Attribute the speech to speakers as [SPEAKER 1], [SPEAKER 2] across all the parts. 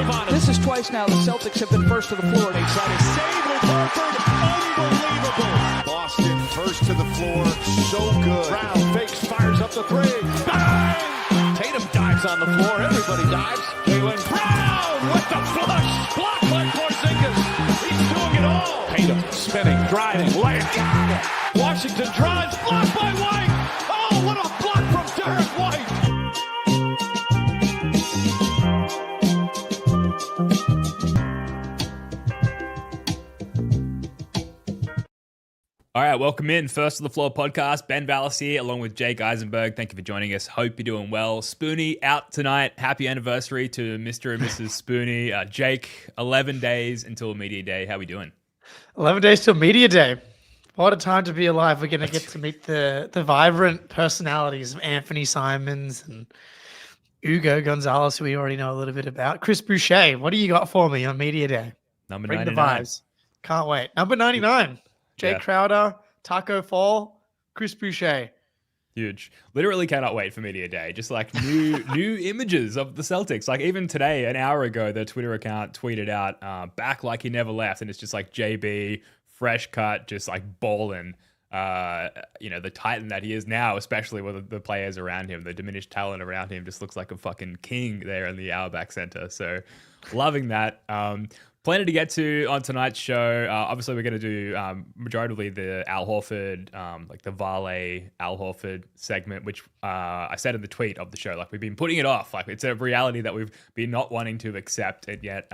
[SPEAKER 1] dive on him.
[SPEAKER 2] This is twice now the Celtics have been first to the floor.
[SPEAKER 1] They try to save with Horford. Unbelievable. Boston first to the floor. So good. Brown fakes, fires up the three. Bang! Tatum dives on the floor. Everybody dives. Jaylen Brown with the flush. Blocked by Porzingis. He's doing it all. Tatum spinning, driving, layup. Got it. Washington drives. Blocked by White. Oh, what a block from Derek White.
[SPEAKER 3] All right, welcome in. First to the Floor podcast. Ben Vallis here, along with Jake Eisenberg. Thank you for joining us. Hope you're doing well. Spoonie out tonight. Happy anniversary to Mr. and Mrs. Spoonie. Jake, 11 days until Media Day. How we doing?
[SPEAKER 4] 11 days till Media Day. What a time to be alive. We're going to get to meet the vibrant personalities of Anthony Simons and Hugo Gonzalez, who we already know a little bit about. Chris Boucher, what do you got for me on Media Day?
[SPEAKER 3] Number
[SPEAKER 4] Bring
[SPEAKER 3] 99.
[SPEAKER 4] the vibes. Can't wait. Number 99. Jay Crowder, Taco Fall, Chris Boucher.
[SPEAKER 3] Huge. Literally cannot wait for Media Day. Just like new images of the Celtics. Like even today, an hour ago, their Twitter account tweeted out back like he never left. And it's just like JB, fresh cut, just like balling. The Titan that he is now, especially with the players around him, the diminished talent around him, just looks like a fucking king there in the Auerbach Center. So loving that. Plenty to get to on tonight's show. Obviously, we're going to do majoritively the Al Horford, like the Vale Al Horford segment, which I said in the tweet of the show, like we've been putting it off. Like it's a reality that we've been not wanting to accept it yet.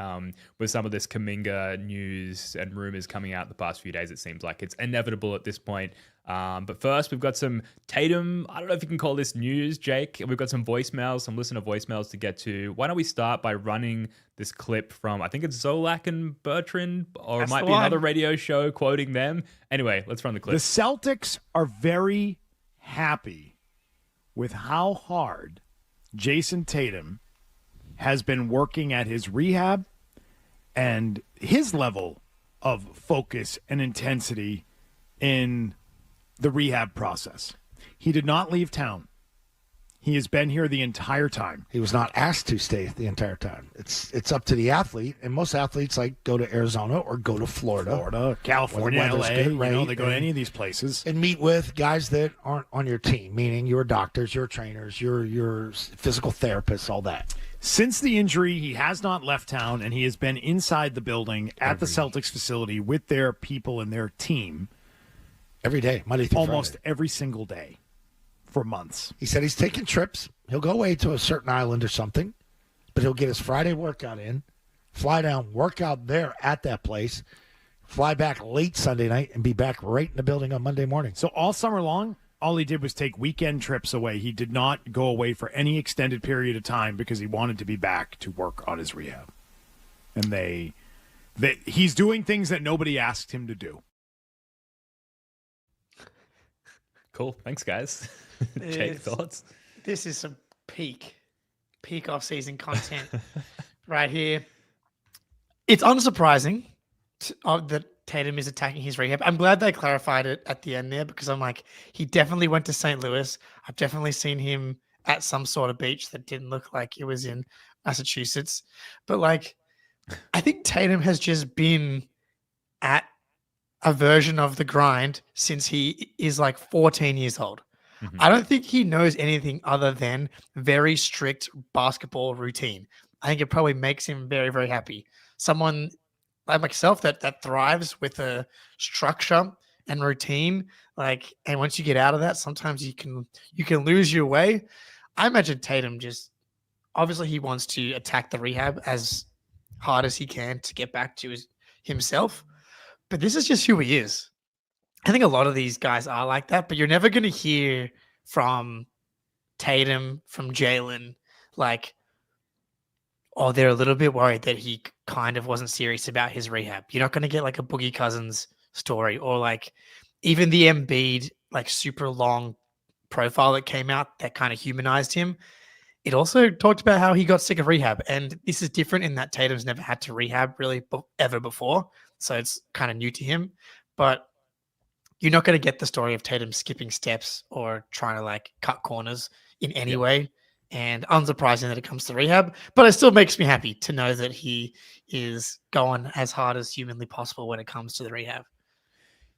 [SPEAKER 3] With some of this Kuminga news and rumors coming out the past few days, it seems like it's inevitable at this point. But first, we've got some Tatum. I don't know if you can call this news, Jake. We've got some voicemails, some listener voicemails to get to. Why don't we start by running this clip from, I think it's Zolak and Bertrand, or
[SPEAKER 4] That's
[SPEAKER 3] it might be another radio show quoting them. Anyway, let's run the clip.
[SPEAKER 5] The Celtics are very happy with how hard Jayson Tatum has been working at his rehab and his level of focus and intensity in the rehab process. He did not leave town. He has been here the entire time.
[SPEAKER 6] He was not asked to stay the entire time. It's up to the athlete, and most athletes like go to Arizona or go to Florida,
[SPEAKER 5] California,
[SPEAKER 6] where the
[SPEAKER 5] LA.
[SPEAKER 6] weather's good, right?
[SPEAKER 5] They go to any of these places
[SPEAKER 6] and meet with guys that aren't on your team, meaning your doctors, your trainers, your physical therapists, all that.
[SPEAKER 5] Since the injury, he has not left town, and he has been inside the building at the Celtics facility with their people and their team
[SPEAKER 6] every day, Monday through
[SPEAKER 5] almost
[SPEAKER 6] Friday.
[SPEAKER 5] every single day for months.
[SPEAKER 6] He said he's taking trips. He'll go away to a certain island or something, but he'll get his Friday workout in, fly down, work out there at that place, fly back late Sunday night, and be back right in the building on Monday morning.
[SPEAKER 5] So all summer long, all he did was take weekend trips away. He did not go away for any extended period of time because he wanted to be back to work on his rehab. And he's doing things that nobody asked him to do.
[SPEAKER 3] Cool. Thanks, guys. Jake, thoughts?
[SPEAKER 4] This is some peak off-season content right here. It's unsurprising that Tatum is attacking his rehab. I'm glad they clarified it at the end there because I'm like, he definitely went to St. Louis. I've definitely seen him at some sort of beach that didn't look like it was in Massachusetts. But like, I think Tatum has just been at a version of the grind since he is like 14 years old. Mm-hmm. I don't think he knows anything other than very strict basketball routine. I think it probably makes him very, very happy. Someone like myself that thrives with a structure and routine. Like, and once you get out of that, sometimes you can lose your way. I imagine Tatum just obviously he wants to attack the rehab as hard as he can to get back to himself. But this is just who he is. I think a lot of these guys are like that, but you're never going to hear from Tatum, from Jaylen, like, oh, they're a little bit worried that he kind of wasn't serious about his rehab. You're not going to get like a Boogie Cousins story or like even the Embiid, like super long profile that came out that kind of humanized him. It also talked about how he got sick of rehab. And this is different in that Tatum's never had to rehab really ever before. So it's kind of new to him. But you're not going to get the story of Tatum skipping steps or trying to like cut corners in any way and unsurprising that it comes to rehab. But it still makes me happy to know that he is going as hard as humanly possible when it comes to the rehab.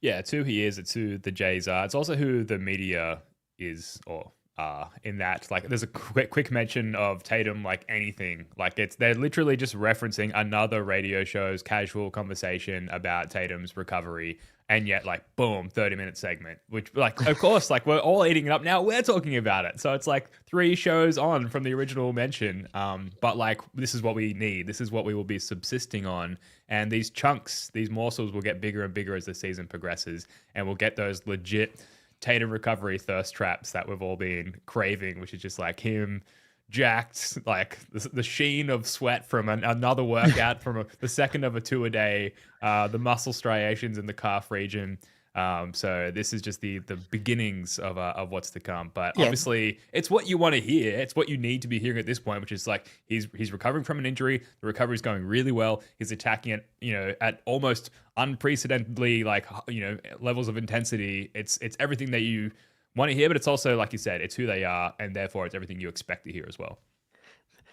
[SPEAKER 3] Yeah, it's who he is. It's who the Jays are. It's also who the media is or are in that. Like, there's a quick mention of Tatum, like anything. Like, they're literally just referencing another radio show's casual conversation about Tatum's recovery. And yet, like, boom, 30-minute segment, which, like, of course, like, we're all eating it up now. We're talking about it. So it's like 3 shows on from the original mention. But, like, this is what we need. This is what we will be subsisting on. And these chunks, these morsels will get bigger and bigger as the season progresses. And we'll get those legit Tatum recovery thirst traps that we've all been craving, which is just like him jacked, like the sheen of sweat from another workout, from the second of a 2-a-day, the muscle striations in the calf region. So this is just the beginnings of what's to come. But obviously, it's what you want to hear. It's what you need to be hearing at this point, which is like he's recovering from an injury. The recovery is going really well. He's attacking it, at almost unprecedentedly, like, levels of intensity. It's everything that you want to hear, but it's also, like you said, it's who they are, and therefore it's everything you expect to hear as well.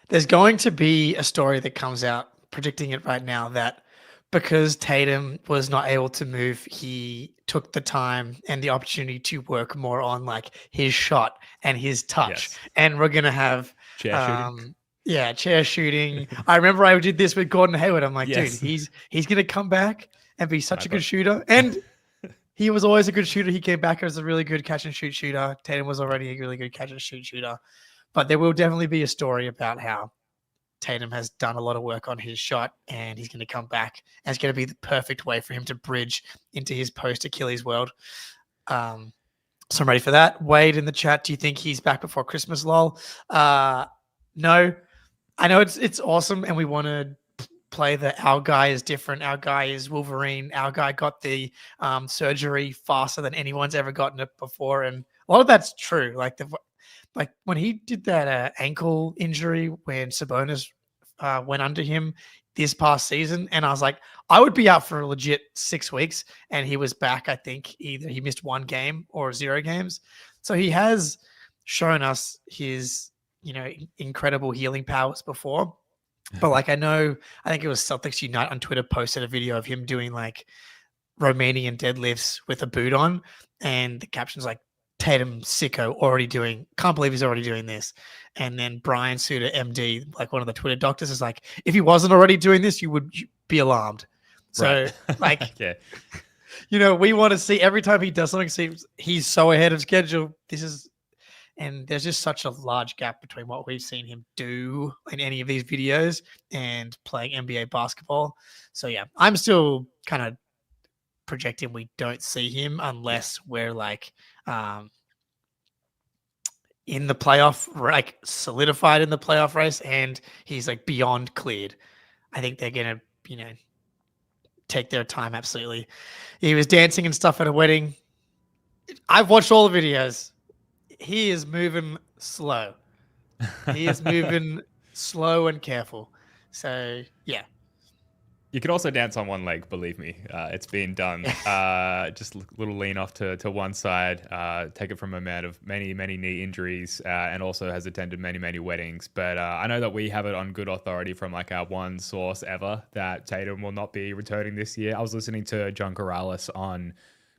[SPEAKER 4] There's going to be a story that comes out predicting it right now that because Tatum was not able to move, he took the time and the opportunity to work more on like his shot and his touch.
[SPEAKER 3] Yes.
[SPEAKER 4] And we're going to have
[SPEAKER 3] Chair shooting.
[SPEAKER 4] Chair shooting. I remember I did this with Gordon Hayward. I'm like,
[SPEAKER 3] Yes.
[SPEAKER 4] dude, he's going to come back and be such a good shooter. And he was always a good shooter. He came back as a really good catch and shoot shooter. Tatum was already a really good catch and shoot shooter. But there will definitely be a story about how Tatum has done a lot of work on his shot and he's going to come back. And it's going to be the perfect way for him to bridge into his post-Achilles world. So I'm ready for that. Wade in the chat, do you think he's back before Christmas, lol? No. I know it's awesome and we want to play that our guy is different. Our guy is Wolverine. Our guy got the surgery faster than anyone's ever gotten it before. And a lot of that's true. Like when he did that ankle injury when Sabonis went under him this past season, and I was like, I would be out for a legit 6 weeks, and he was back. I think either he missed 1 game or 0 games. So he has shown us his, incredible healing powers before. But like I think it was Celtics Unite on Twitter posted a video of him doing like Romanian deadlifts with a boot on, and the caption's like, Tatum sicko can't believe he's already doing this. And then Brian Suter, MD, like one of the Twitter doctors, is like, if he wasn't already doing this, you would be alarmed. So like,
[SPEAKER 3] yeah.
[SPEAKER 4] We want to see every time he does something, he's so ahead of schedule. And there's just such a large gap between what we've seen him do in any of these videos and playing NBA basketball. So yeah, I'm still kind of projecting we don't see him unless we're like in the playoff, like solidified in the playoff race and he's like beyond cleared. I think they're going to, take their time. Absolutely. He was dancing and stuff at a wedding. I've watched all the videos. He is moving slow. He is moving slow and careful. So, yeah.
[SPEAKER 3] You can also dance on one leg, believe me. It's been done. Just a little lean off to one side. Take it from a man of many, many knee injuries and also has attended many, many weddings. But I know that we have it on good authority from like our one source ever that Tatum will not be returning this year. I was listening to John Corrales on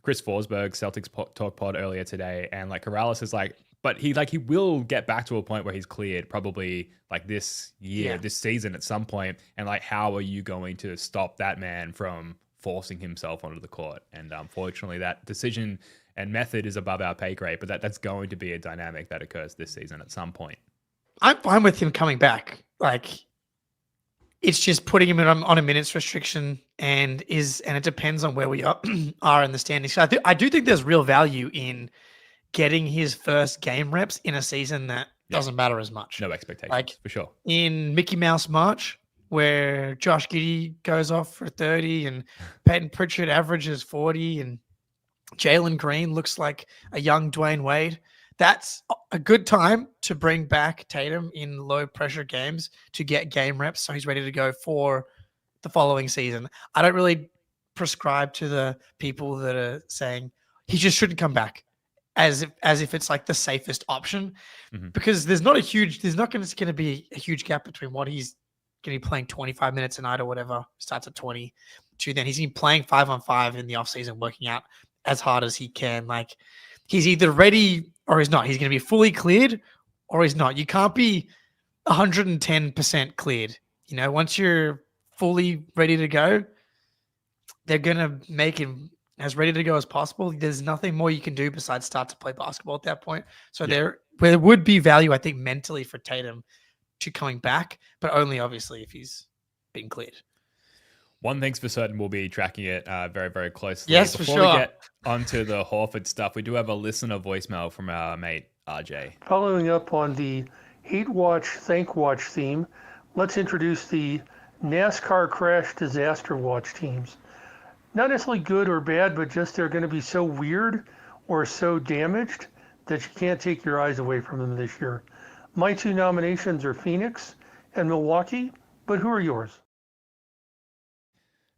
[SPEAKER 3] Chris Forsberg's Celtics Talk Pod earlier today, and like Corrales is like, but he will get back to a point where he's cleared probably like this year, this season at some point. And like, how are you going to stop that man from forcing himself onto the court? And unfortunately, that decision and method is above our pay grade, but that's going to be a dynamic that occurs this season at some point.
[SPEAKER 4] I'm fine with him coming back. Like, it's just putting him on a minutes restriction and it depends on where we are in the standings. So I do think there's real value in getting his first game reps in a season that doesn't matter as much.
[SPEAKER 3] No expectations,
[SPEAKER 4] like
[SPEAKER 3] for sure.
[SPEAKER 4] In Mickey Mouse March, where Josh Giddey goes off for 30 and Peyton Pritchard averages 40 and Jalen Green looks like a young Dwayne Wade. That's a good time to bring back Tatum in low pressure games to get game reps so he's ready to go for the following season. I don't really prescribe to the people that are saying he just shouldn't come back. as if it's like the safest option,
[SPEAKER 3] Mhm.
[SPEAKER 4] because there's not going to be a huge gap between what he's going to be playing 25 minutes a night or whatever, starts at 20, to then he's been playing 5-on-5 in the offseason, working out as hard as he can. Like, he's either ready or he's not. He's going to be fully cleared or he's not. You can't be 110% cleared. Once you're fully ready to go, they're going to make him as ready to go as possible. There's nothing more you can do besides start to play basketball at that point. So there would be value, I think, mentally for Tatum to coming back, but only obviously if he's being cleared.
[SPEAKER 3] One thing's for certain, we'll be tracking it very, very closely.
[SPEAKER 4] Yes,
[SPEAKER 3] Before
[SPEAKER 4] for sure.
[SPEAKER 3] we get onto the Horford stuff, we do have a listener voicemail from our mate RJ.
[SPEAKER 7] Following up on the Hate Watch, Thank Watch theme, let's introduce the NASCAR Crash Disaster Watch teams. Not necessarily good or bad, but just they're going to be so weird or so damaged that you can't take your eyes away from them this year. My 2 nominations are Phoenix and Milwaukee, but who are yours?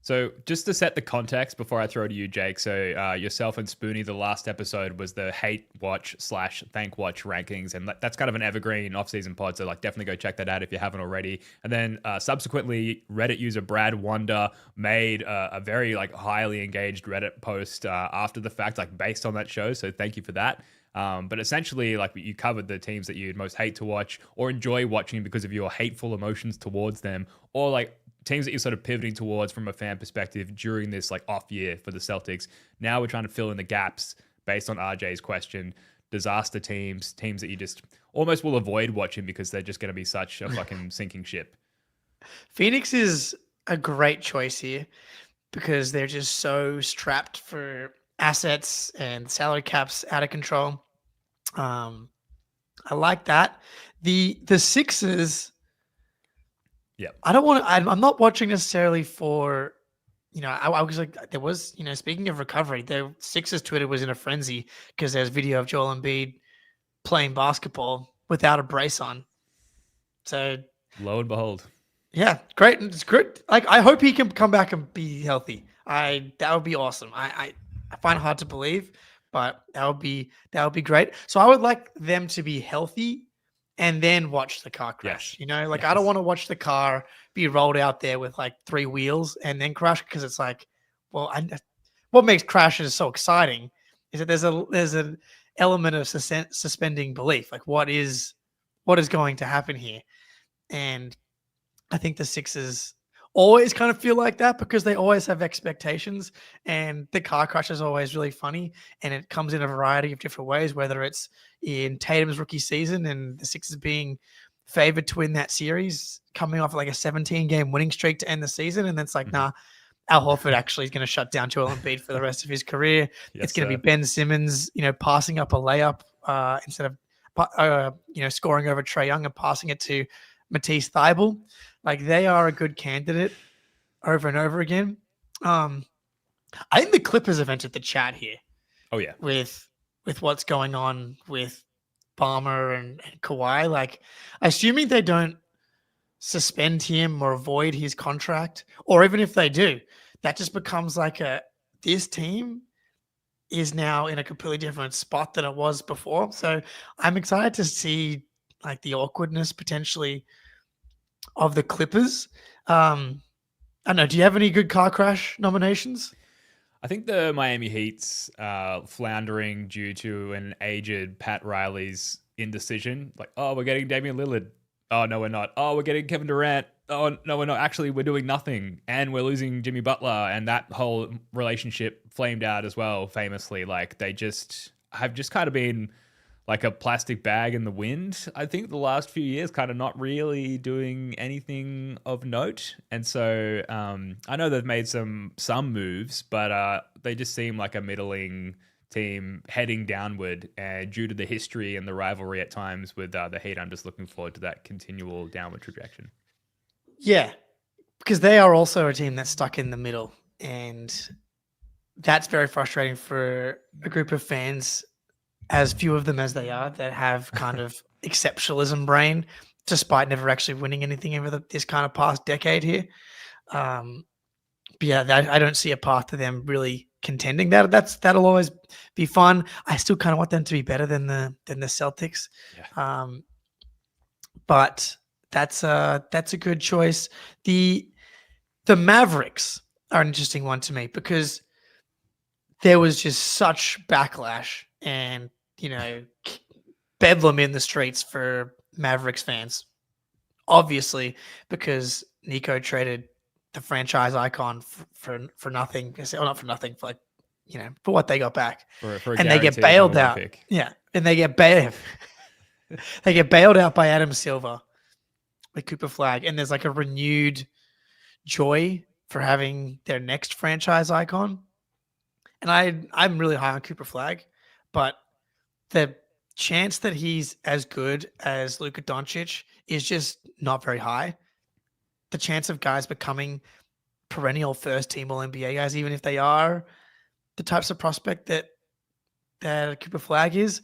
[SPEAKER 3] So just to set the context before I throw to you, Jake. So yourself and Spoonie, the last episode was the Hate Watch / Thank Watch rankings. And that's kind of an evergreen offseason pod. So definitely go check that out if you haven't already. And then subsequently, Reddit user Brad Wonder made a very highly engaged Reddit post after the fact, based on that show. So thank you for that. But essentially, you covered the teams that you'd most hate to watch or enjoy watching because of your hateful emotions towards them, or teams that you're sort of pivoting towards from a fan perspective during this off year for the Celtics. Now we're trying to fill in the gaps based on RJ's question. Disaster teams that you just almost will avoid watching because they're just going to be such a fucking sinking ship. Phoenix
[SPEAKER 4] is a great choice here because they're just so strapped for assets and salary caps out of control. I like that. The Sixers.
[SPEAKER 3] Yeah,
[SPEAKER 4] I'm not watching necessarily for, I was there was, speaking of recovery, the Sixers Twitter was in a frenzy because there's video of Joel Embiid playing basketball without a brace on. So
[SPEAKER 3] lo and behold.
[SPEAKER 4] Yeah, great. It's good. I hope he can come back and be healthy. That would be awesome. I find it hard to believe, but that would be great. So I would like them to be healthy and then watch the car crash.
[SPEAKER 3] Yes.
[SPEAKER 4] I don't want to watch the car be rolled out there with 3 wheels and then crash, because it's what makes crashes so exciting is that there's an element of suspending belief. What is going to happen here? And I think the Sixers always kind of feel like that because they always have expectations, and the car crash is always really funny, and it comes in a variety of different ways, whether it's in Tatum's rookie season and the Sixers being favored to win that series, coming off a 17-game winning streak to end the season, and then it's nah, Al Horford actually is going to shut down Joel Embiid for the rest of his career.
[SPEAKER 3] Yes,
[SPEAKER 4] it's going to be Ben Simmons, passing up a layup instead of scoring over Trae Young and passing it to Matisse Thybulle. They are a good candidate over and over again. I think the Clippers have entered the chat here.
[SPEAKER 3] Oh yeah,
[SPEAKER 4] with what's going on with Palmer and Kawhi. Assuming they don't suspend him or avoid his contract, or even if they do, that just becomes this team is now in a completely different spot than it was before. So I'm excited to see the awkwardness potentially of the Clippers. I don't know. Do you have any good car crash nominations?
[SPEAKER 3] I think the Miami Heat's floundering due to an aged Pat Riley's indecision. We're getting Damian Lillard. Oh, no, we're not. Oh, we're getting Kevin Durant. Oh, no, we're not. Actually, we're doing nothing. And we're losing Jimmy Butler. And that whole relationship flamed out as well, famously. They just have just kind of been a plastic bag in the wind. I think the last few years kind of not really doing anything of note. And so I know they've made some moves, but they just seem like a middling team heading downward. And due to the history and the rivalry at times with the Heat, I'm just looking forward to that continual downward trajectory.
[SPEAKER 4] Yeah, because they are also a team that's stuck in the middle. And that's very frustrating for a group of fans, as few of them as they are, that have kind of exceptionalism brain, despite never actually winning anything over this kind of past decade here. But yeah, I don't see a path to them really contending. That'll always be fun. I still kind of want them to be better than the Celtics.
[SPEAKER 3] Yeah.
[SPEAKER 4] But that's a good choice. The Mavericks are an interesting one to me because there was just such backlash and, bedlam in the streets for Mavericks fans. Obviously, because Nico traded the franchise icon for nothing. Well, not for nothing, for for what they got back.
[SPEAKER 3] For a
[SPEAKER 4] and they get
[SPEAKER 3] guaranteed
[SPEAKER 4] bailed
[SPEAKER 3] number one
[SPEAKER 4] out.
[SPEAKER 3] pick.
[SPEAKER 4] Yeah. And they get bailed. They get bailed out by Adam Silver with Cooper Flag. And there's like a renewed joy for having their next franchise icon. And I'm really high on Cooper Flag, but the chance that he's as good as Luka Doncic is just not very high. The chance of guys becoming perennial first team All NBA guys, even if they are the types of prospect that Cooper Flag is,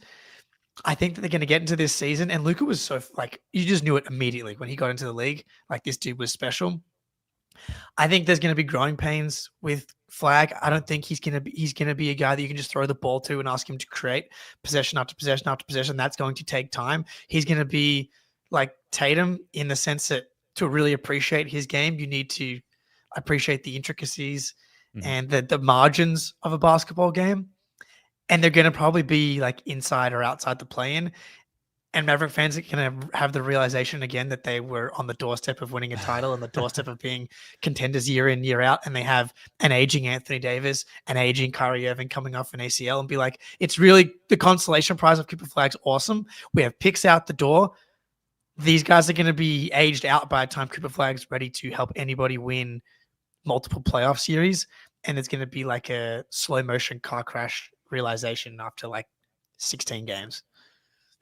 [SPEAKER 4] I think that they're going to get into this season. And Luka was so you just knew it immediately when he got into the league. Like, this dude was special. I think there's going to be growing pains with Flag. I don't think he's going to be a guy that you can just throw the ball to and ask him to create possession after possession after possession. That's going to take time. He's going to be like Tatum in the sense that to really appreciate his game, you need to appreciate the intricacies and the margins of a basketball game. And they're going to probably be like inside or outside the play-in. And Maverick fans are going to have the realization again that they were on the doorstep of winning a title and the doorstep of being contenders year in, year out. And they have an aging Anthony Davis, an aging Kyrie Irving coming off an ACL and be like, it's really the consolation prize of Cooper Flag's awesome. We have picks out the door. These guys are going to be aged out by the time Cooper Flag's ready to help anybody win multiple playoff series. And it's going to be like a slow motion car crash realization after like 16 games.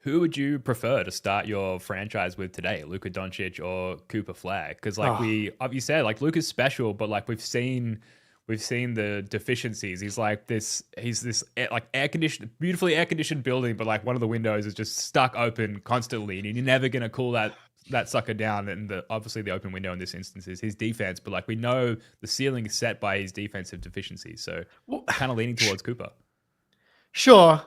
[SPEAKER 3] Who would you prefer to start your franchise with today, Luka Doncic or Cooper Flag? Because you said, like, Luka's special, but like we've seen the deficiencies. He's this like beautifully air conditioned building, but like one of the windows is just stuck open constantly, and you're never gonna cool that sucker down. And obviously the open window in this instance is his defense, but like we know the ceiling is set by his defensive deficiencies. So kind of leaning towards Cooper.
[SPEAKER 4] Sure.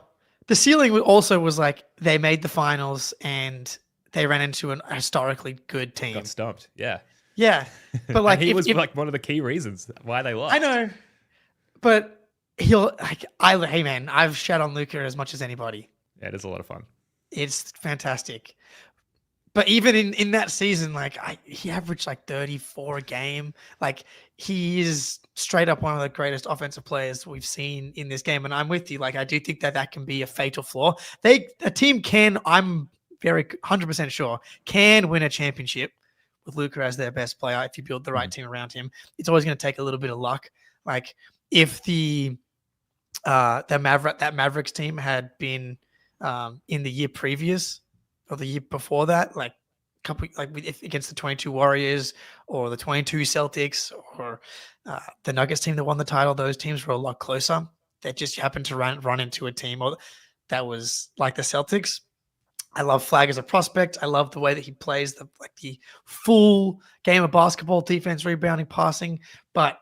[SPEAKER 4] The ceiling also was like they made the finals and they ran into an historically good team.
[SPEAKER 3] Got stumped. Yeah.
[SPEAKER 4] Yeah. But like
[SPEAKER 3] he was like one of the key reasons why they lost.
[SPEAKER 4] I know. But hey man, I've shat on Luka as much as anybody.
[SPEAKER 3] Yeah, it is a lot of fun.
[SPEAKER 4] It's fantastic. But even in that season, like he averaged like 34 a game. Like he is straight up one of the greatest offensive players we've seen in this game. And I'm with you. Like I do think that can be a fatal flaw. A team can, I'm very 100% sure, can win a championship with Luka as their best player if you build the right team around him. It's always going to take a little bit of luck. Like if the Mavericks team had been in the year previous, or the year before that, like against the 22 Warriors or the 22 Celtics or the Nuggets team that won the title, those teams were a lot closer. They just happened to run into a team that was like the Celtics. I love Flag as a prospect. I love the way that he plays the full game of basketball, defense, rebounding, passing. But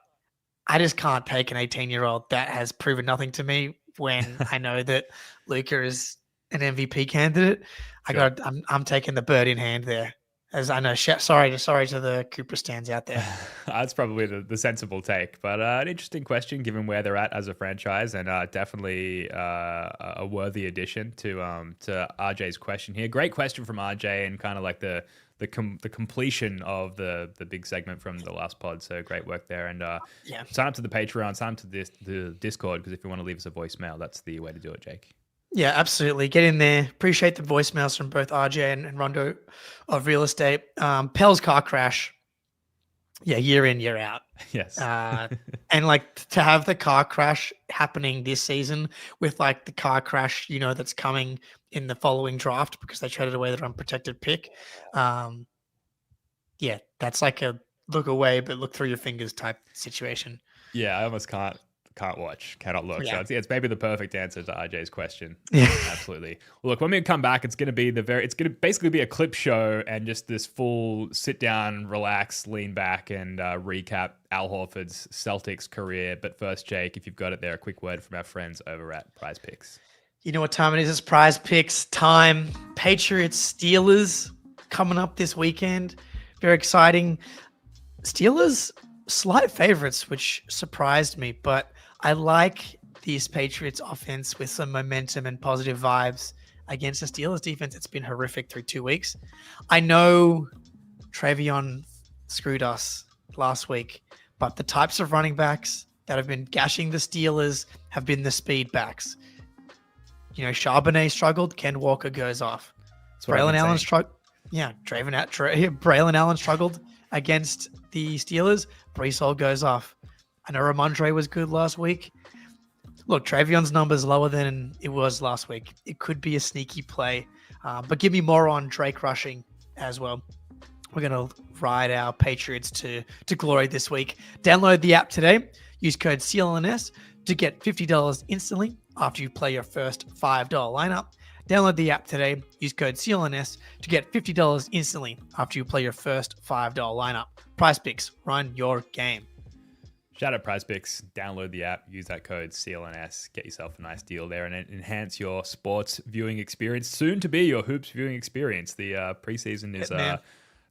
[SPEAKER 4] I just can't take an 18-year-old that has proven nothing to me when I know that Luka is an MVP candidate.
[SPEAKER 3] Sure.
[SPEAKER 4] I'm taking the bird in hand there. As I know, sorry to the Cooper stands out there.
[SPEAKER 3] That's probably the sensible take, but an interesting question given where they're at as a franchise, and definitely a worthy addition to RJ's question here. Great question from RJ, and kind of like the completion of the big segment from the last pod. So great work there, and sign up to the Patreon, sign up to the Discord, because if you want to leave us a voicemail, that's the way to do it, Jake. Yeah,
[SPEAKER 4] absolutely. Get in there. Appreciate the voicemails from both RJ and Rondo of Real Estate. Pell's car crash. Yeah, year in, year out.
[SPEAKER 3] Yes.
[SPEAKER 4] And like to have the car crash happening this season with like the car crash, that's coming in the following draft because they traded away their unprotected pick. Yeah, that's like a look away, but look through your fingers type situation.
[SPEAKER 3] Yeah, I almost can't can't watch, cannot look.
[SPEAKER 4] Yeah.
[SPEAKER 3] So it's maybe the perfect answer to RJ's question.
[SPEAKER 4] Yeah.
[SPEAKER 3] Absolutely. Well, look, when we come back, it's going to basically be a clip show and just this full sit down, relax, lean back, and recap Al Horford's Celtics career. But first, Jake, if you've got it there, a quick word from our friends over at Prize Picks.
[SPEAKER 4] You know what time it is? It's Prize Picks time. Patriots, Steelers coming up this weekend. Very exciting. Steelers, slight favorites, which surprised me, but I like these Patriots offense with some momentum and positive vibes against the Steelers defense. It's been horrific through 2 weeks. I know Travion screwed us last week, but the types of running backs that have been gashing the Steelers have been the speed backs. You know, Charbonnet struggled. Ken Walker goes off. Braylon Allen struggled. Yeah, Braylon Allen struggled against the Steelers. Brees Hall goes off. I know Ramondre was good last week. Look, Travion's number's lower than it was last week. It could be a sneaky play, but give me more on Drake rushing as well. We're going to ride our Patriots to glory this week. Download the app today. Use code CLNS to get $50 instantly after you play your first $5 lineup. Download the app today. Use code CLNS to get $50 instantly after you play your first $5 lineup. Prize Picks, run your game.
[SPEAKER 3] Shout out Prize Picks. Download the app. Use that code CLNS. Get yourself a nice deal there and enhance your sports viewing experience. Soon to be your hoops viewing experience. The preseason is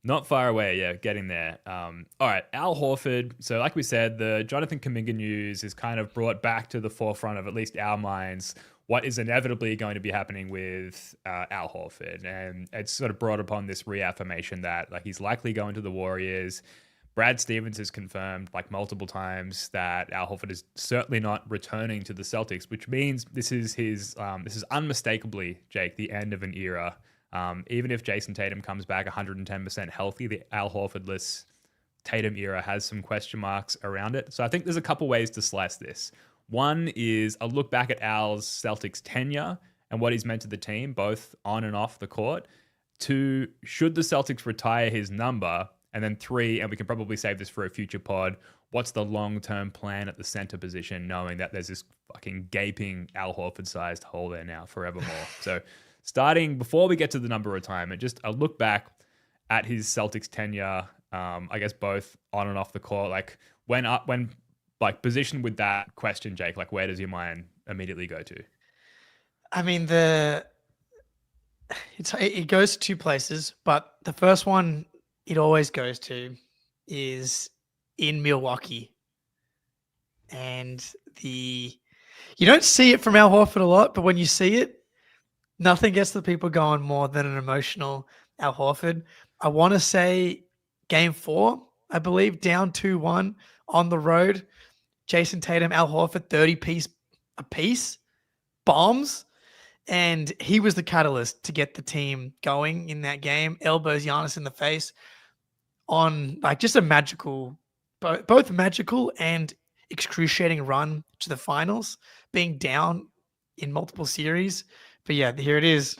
[SPEAKER 3] not far away. Yeah, getting there. All right, Al Horford. So like we said, the Jonathan Kuminga news is kind of brought back to the forefront of at least our minds what is inevitably going to be happening with Al Horford. And it's sort of brought upon this reaffirmation that like he's likely going to the Warriors. Brad Stevens has confirmed like multiple times that Al Horford is certainly not returning to the Celtics, which means this is unmistakably, Jake, the end of an era. Even if Jayson Tatum comes back 110% healthy, the Al Horford-less Tatum era has some question marks around it. So I think there's a couple ways to slice this. One is a look back at Al's Celtics tenure and what he's meant to the team, both on and off the court. Two, should the Celtics retire his number? And then three, and we can probably save this for a future pod, what's the long-term plan at the center position, knowing that there's this fucking gaping Al Horford-sized hole there now forevermore. So starting before we get to the number retirement, just a look back at his Celtics tenure, I guess both on and off the court. Like when like positioned with that question, Jake, like where does your mind immediately go to?
[SPEAKER 4] I mean, it goes to two places, but the first one it always goes to is in Milwaukee. And you don't see it from Al Horford a lot, but when you see it, nothing gets the people going more than an emotional Al Horford. I want to say game 4, I believe, down 2-1 on the road. Jayson Tatum, Al Horford, 30 apiece, bombs. And he was the catalyst to get the team going in that game. Elbows Giannis in the face on like just a magical, both magical and excruciating run to the finals, being down in multiple series. But yeah, here it is.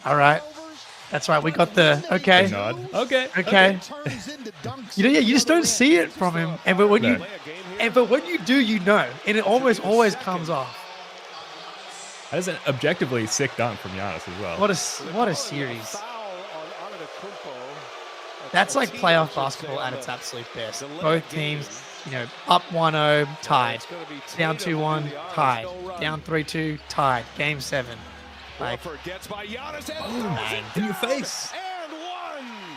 [SPEAKER 4] All right. That's right. We got the okay. Okay. You just don't see it from him. But when you do, you know, and it almost always comes off.
[SPEAKER 3] That is an objectively sick dunk from Giannis as well.
[SPEAKER 4] What a series. That's like playoff basketball at its absolute best. Both teams, up 1-0, tied. Down 2-1, tied. Down 3-2, tied. Game 7. Like,
[SPEAKER 3] man, in your face.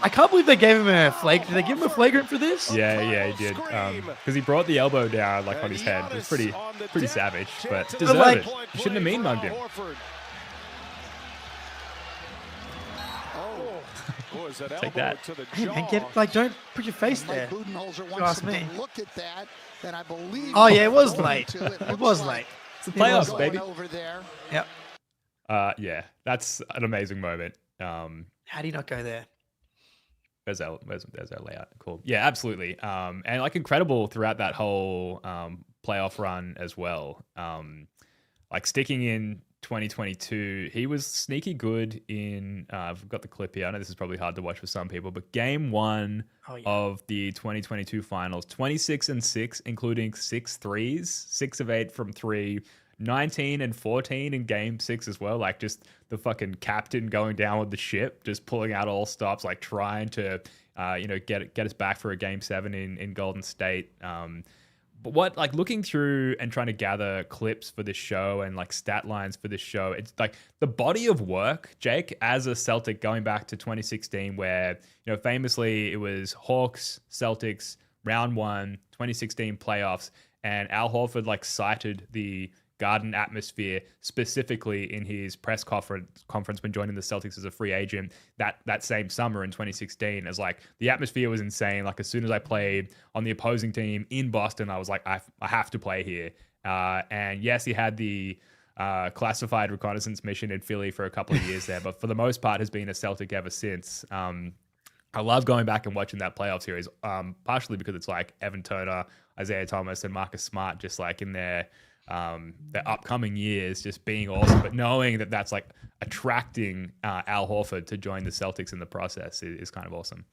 [SPEAKER 4] I can't believe they gave him a flag. Did they give him a flagrant for this?
[SPEAKER 3] Yeah, he did. Because he brought the elbow down like on his head. It was pretty savage, but deserved it. You shouldn't have mean mugged him. Take that.
[SPEAKER 4] Hey, man, don't put your face there. You ask me. Oh yeah, it was late. It was late.
[SPEAKER 3] It's the playoffs, baby.
[SPEAKER 4] Yep.
[SPEAKER 3] Yeah, that's an amazing moment.
[SPEAKER 4] How do you not go there?
[SPEAKER 3] There's our layout. Cool. Yeah, absolutely. And like incredible throughout that whole playoff run as well. Like sticking in 2022, he was sneaky good in. I've got the clip here. I know this is probably hard to watch for some people, but game one of the 2022 finals, 26-6, including 6 threes, 6 of 8 from 3, 19 and 14 in game 6 as well. Like just the fucking captain going down with the ship, just pulling out all stops, like trying to, get us back for a game 7 in Golden State. But what, like, looking through and trying to gather clips for this show and like stat lines for this show, it's like the body of work, Jake, as a Celtic going back to 2016, where, famously it was Hawks, Celtics, round 1, 2016 playoffs, and Al Horford like cited the Garden atmosphere specifically in his press conference when joining the Celtics as a free agent that same summer in 2016, as like the atmosphere was insane. Like as soon as I played on the opposing team in Boston, I was like, I have to play here. And yes, he had the classified reconnaissance mission in Philly for a couple of years there, but for the most part has been a Celtic ever since. I love going back and watching that playoff series, partially because it's like Evan Turner, Isaiah Thomas, and Marcus Smart just like in their upcoming years just being awesome, but knowing that that's like attracting Al Horford to join the Celtics in the process is kind of awesome.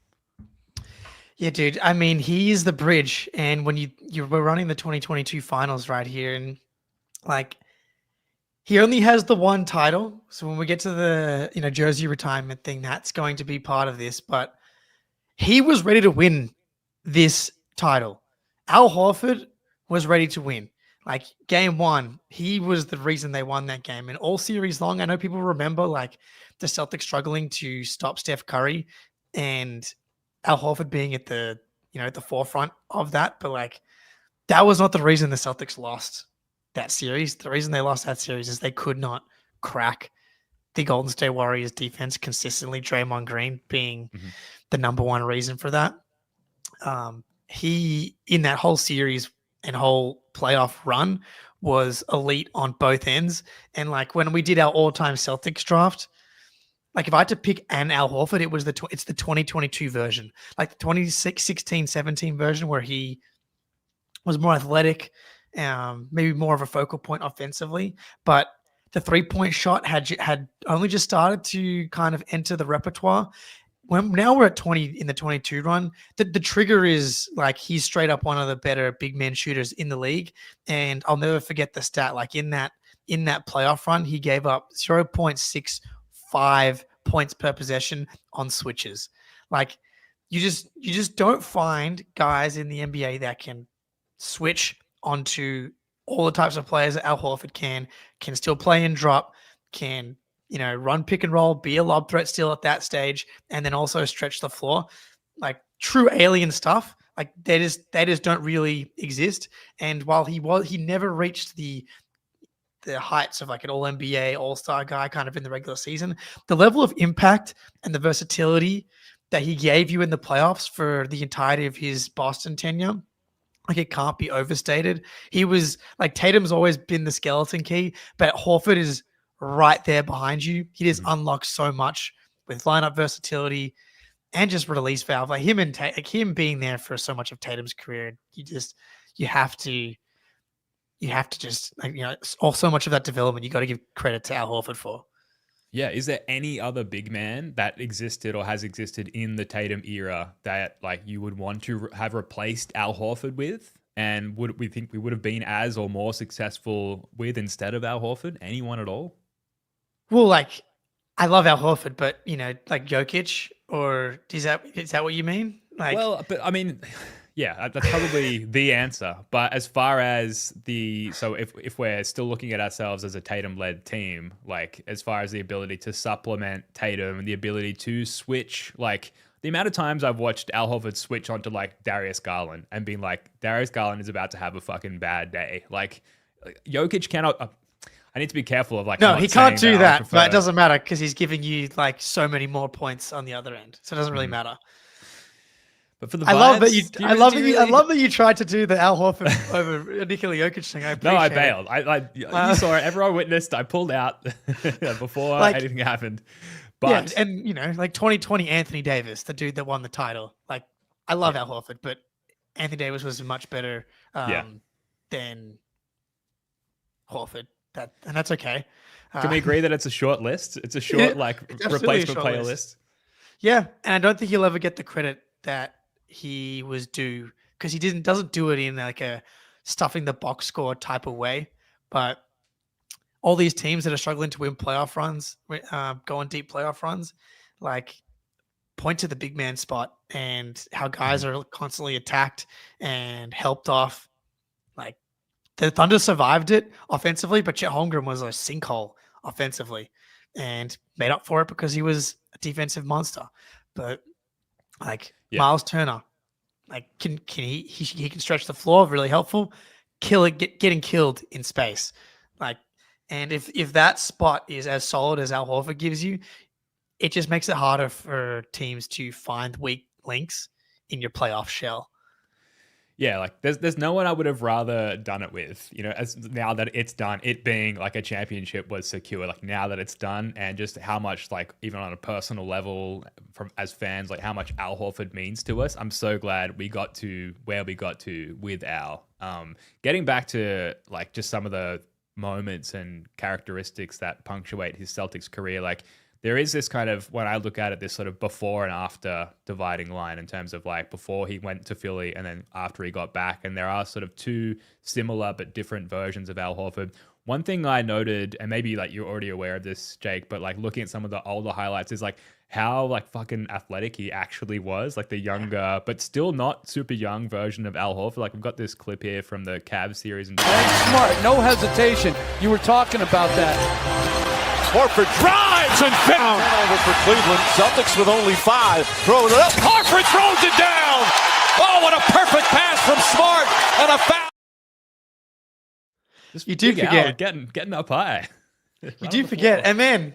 [SPEAKER 4] Yeah, dude. I mean, he is the bridge. And when we're running the 2022 finals right here, and like he only has the one title. So when we get to the jersey retirement thing, that's going to be part of this. But he was ready to win this title. Al Horford was ready to win. Like game 1, he was the reason they won that game. And all series long, I know people remember like the Celtics struggling to stop Steph Curry and Al Horford being at the forefront of that. But like that was not the reason the Celtics lost that series. The reason they lost that series is they could not crack the Golden State Warriors defense consistently. Draymond Green being the number one reason for that. He in that whole series and whole playoff run was elite on both ends. And like when we did our all-time Celtics draft, like if I had to pick an Al Horford, it's the 2022 version, like the 2016, 17 version where he was more athletic, maybe more of a focal point offensively, but the 3-point shot had only just started to kind of enter the repertoire. Now we're at 20 in the 22 run. The trigger is like he's straight up one of the better big man shooters in the league. And I'll never forget the stat. Like in that playoff run, he gave up 0.65 points per possession on switches. Like you just don't find guys in the NBA that can switch onto all the types of players that Al Horford can still play and drop, can run pick and roll, be a lob threat still at that stage, and then also stretch the floor. Like true alien stuff. Like they just don't really exist. And while he never reached the heights of like an all NBA, all-star guy kind of in the regular season, the level of impact and the versatility that he gave you in the playoffs for the entirety of his Boston tenure, like it can't be overstated. He was like Tatum's always been the skeleton key, but Horford is right there behind you. He just unlocks so much with lineup versatility and just release valve. Like him and him being there for so much of Tatum's career, you have to just so much of that development you got to give credit to Al Horford for.
[SPEAKER 3] Yeah, is there any other big man that existed or has existed in the Tatum era that like you would want to have replaced Al Horford with? And would we think we would have been as or more successful with instead of Al Horford? Anyone at all?
[SPEAKER 4] Well, like I love Al Horford, but like Jokic, or is that what you mean? Like,
[SPEAKER 3] well, but I mean, yeah, that's probably the answer. But as far as if we're still looking at ourselves as a Tatum-led team, like as far as the ability to supplement Tatum and the ability to switch, like the amount of times I've watched Al Horford switch onto like Darius Garland and being like, Darius Garland is about to have a fucking bad day. Like Jokic cannot. I need to be careful of like.
[SPEAKER 4] No, he can't do that, but it doesn't matter because he's giving you like so many more points on the other end, so it doesn't really matter.
[SPEAKER 3] But for the
[SPEAKER 4] I love that you tried to do the Al Horford over Nikola Jokic thing.
[SPEAKER 3] I bailed. You saw it. Everyone witnessed. I pulled out before anything happened. But
[SPEAKER 4] yeah, and like 2020 Anthony Davis, the dude that won the title. Like I love Al Horford, but Anthony Davis was much better than Horford. And that's okay.
[SPEAKER 3] Can we agree that it's a short list? It's a short,
[SPEAKER 4] absolutely a
[SPEAKER 3] replacement
[SPEAKER 4] short
[SPEAKER 3] player
[SPEAKER 4] list.
[SPEAKER 3] list.
[SPEAKER 4] Yeah, and I don't think he'll ever get the credit that he was due because he doesn't do it in like a stuffing the box score type of way. But all these teams that are struggling to win playoff runs, go on deep playoff runs, like point to the big man spot and how guys are constantly attacked and helped off. Like the Thunder survived it offensively, but Chet Holmgren was a sinkhole offensively and made up for it because he was a defensive monster. But like Miles Turner, like he can stretch the floor, really helpful. Getting killed in space, like, and if that spot is as solid as Al Horford gives you, it just makes it harder for teams to find weak links in your playoff shell.
[SPEAKER 3] Yeah, like there's no one I would have rather done it with, as now that it's done, it being like a championship was secure, like now that it's done, and just how much, like, even on a personal level from as fans, like how much Al Horford means to us. I'm so glad we got to where we got to with Al. Getting back to like just some of the moments and characteristics that punctuate his Celtics career, like there is this kind of, when I look at it, this sort of before and after dividing line in terms of like before he went to Philly and then after he got back. And there are sort of two similar but different versions of Al Horford. One thing I noted, and maybe like you're already aware of this, Jake, but like looking at some of the older highlights is like how like fucking athletic he actually was, like the younger, but still not super young version of Al Horford. Like we've got this clip here from the Cavs series. And
[SPEAKER 2] Smart, no hesitation. You were talking about that.
[SPEAKER 1] Horford drives and found over for Cleveland. Celtics with only 5. Throwing it up. Horford throws it down. Oh, what a perfect pass from Smart and a foul.
[SPEAKER 3] just
[SPEAKER 4] You do
[SPEAKER 3] big
[SPEAKER 4] forget.
[SPEAKER 3] Al getting up high.
[SPEAKER 4] You do forget, and man,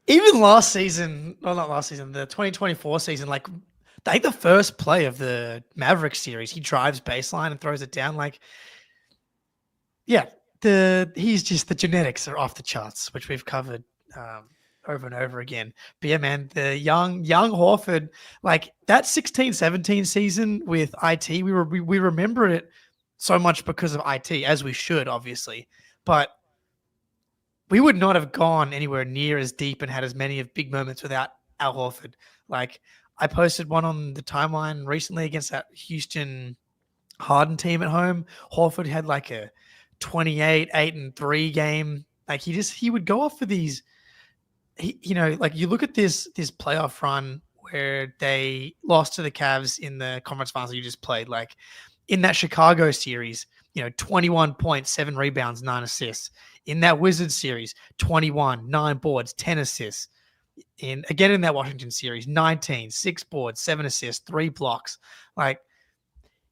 [SPEAKER 4] even last season, well, not last season, the 2024 season, like I think the first play of the Mavericks series, he drives baseline and throws it down. Like, yeah, he's just, the genetics are off the charts, which we've covered over and over again. But yeah, man, the young Horford, like that 16-17 season with IT, we remember it so much because of IT, as we should, obviously, but we would not have gone anywhere near as deep and had as many of big moments without Al Horford. Like I posted one on the timeline recently against that Houston Harden team at home. Horford had like a 28, 8-3 game. Like he would go off for these, like you look at this playoff run where they lost to the Cavs in the conference finals you just played. Like in that Chicago series, 21 points, 7 rebounds, 9 assists. In that Wizards series, 21, 9 boards, 10 assists. In that Washington series, 19, 6 boards, 7 assists, 3 blocks. Like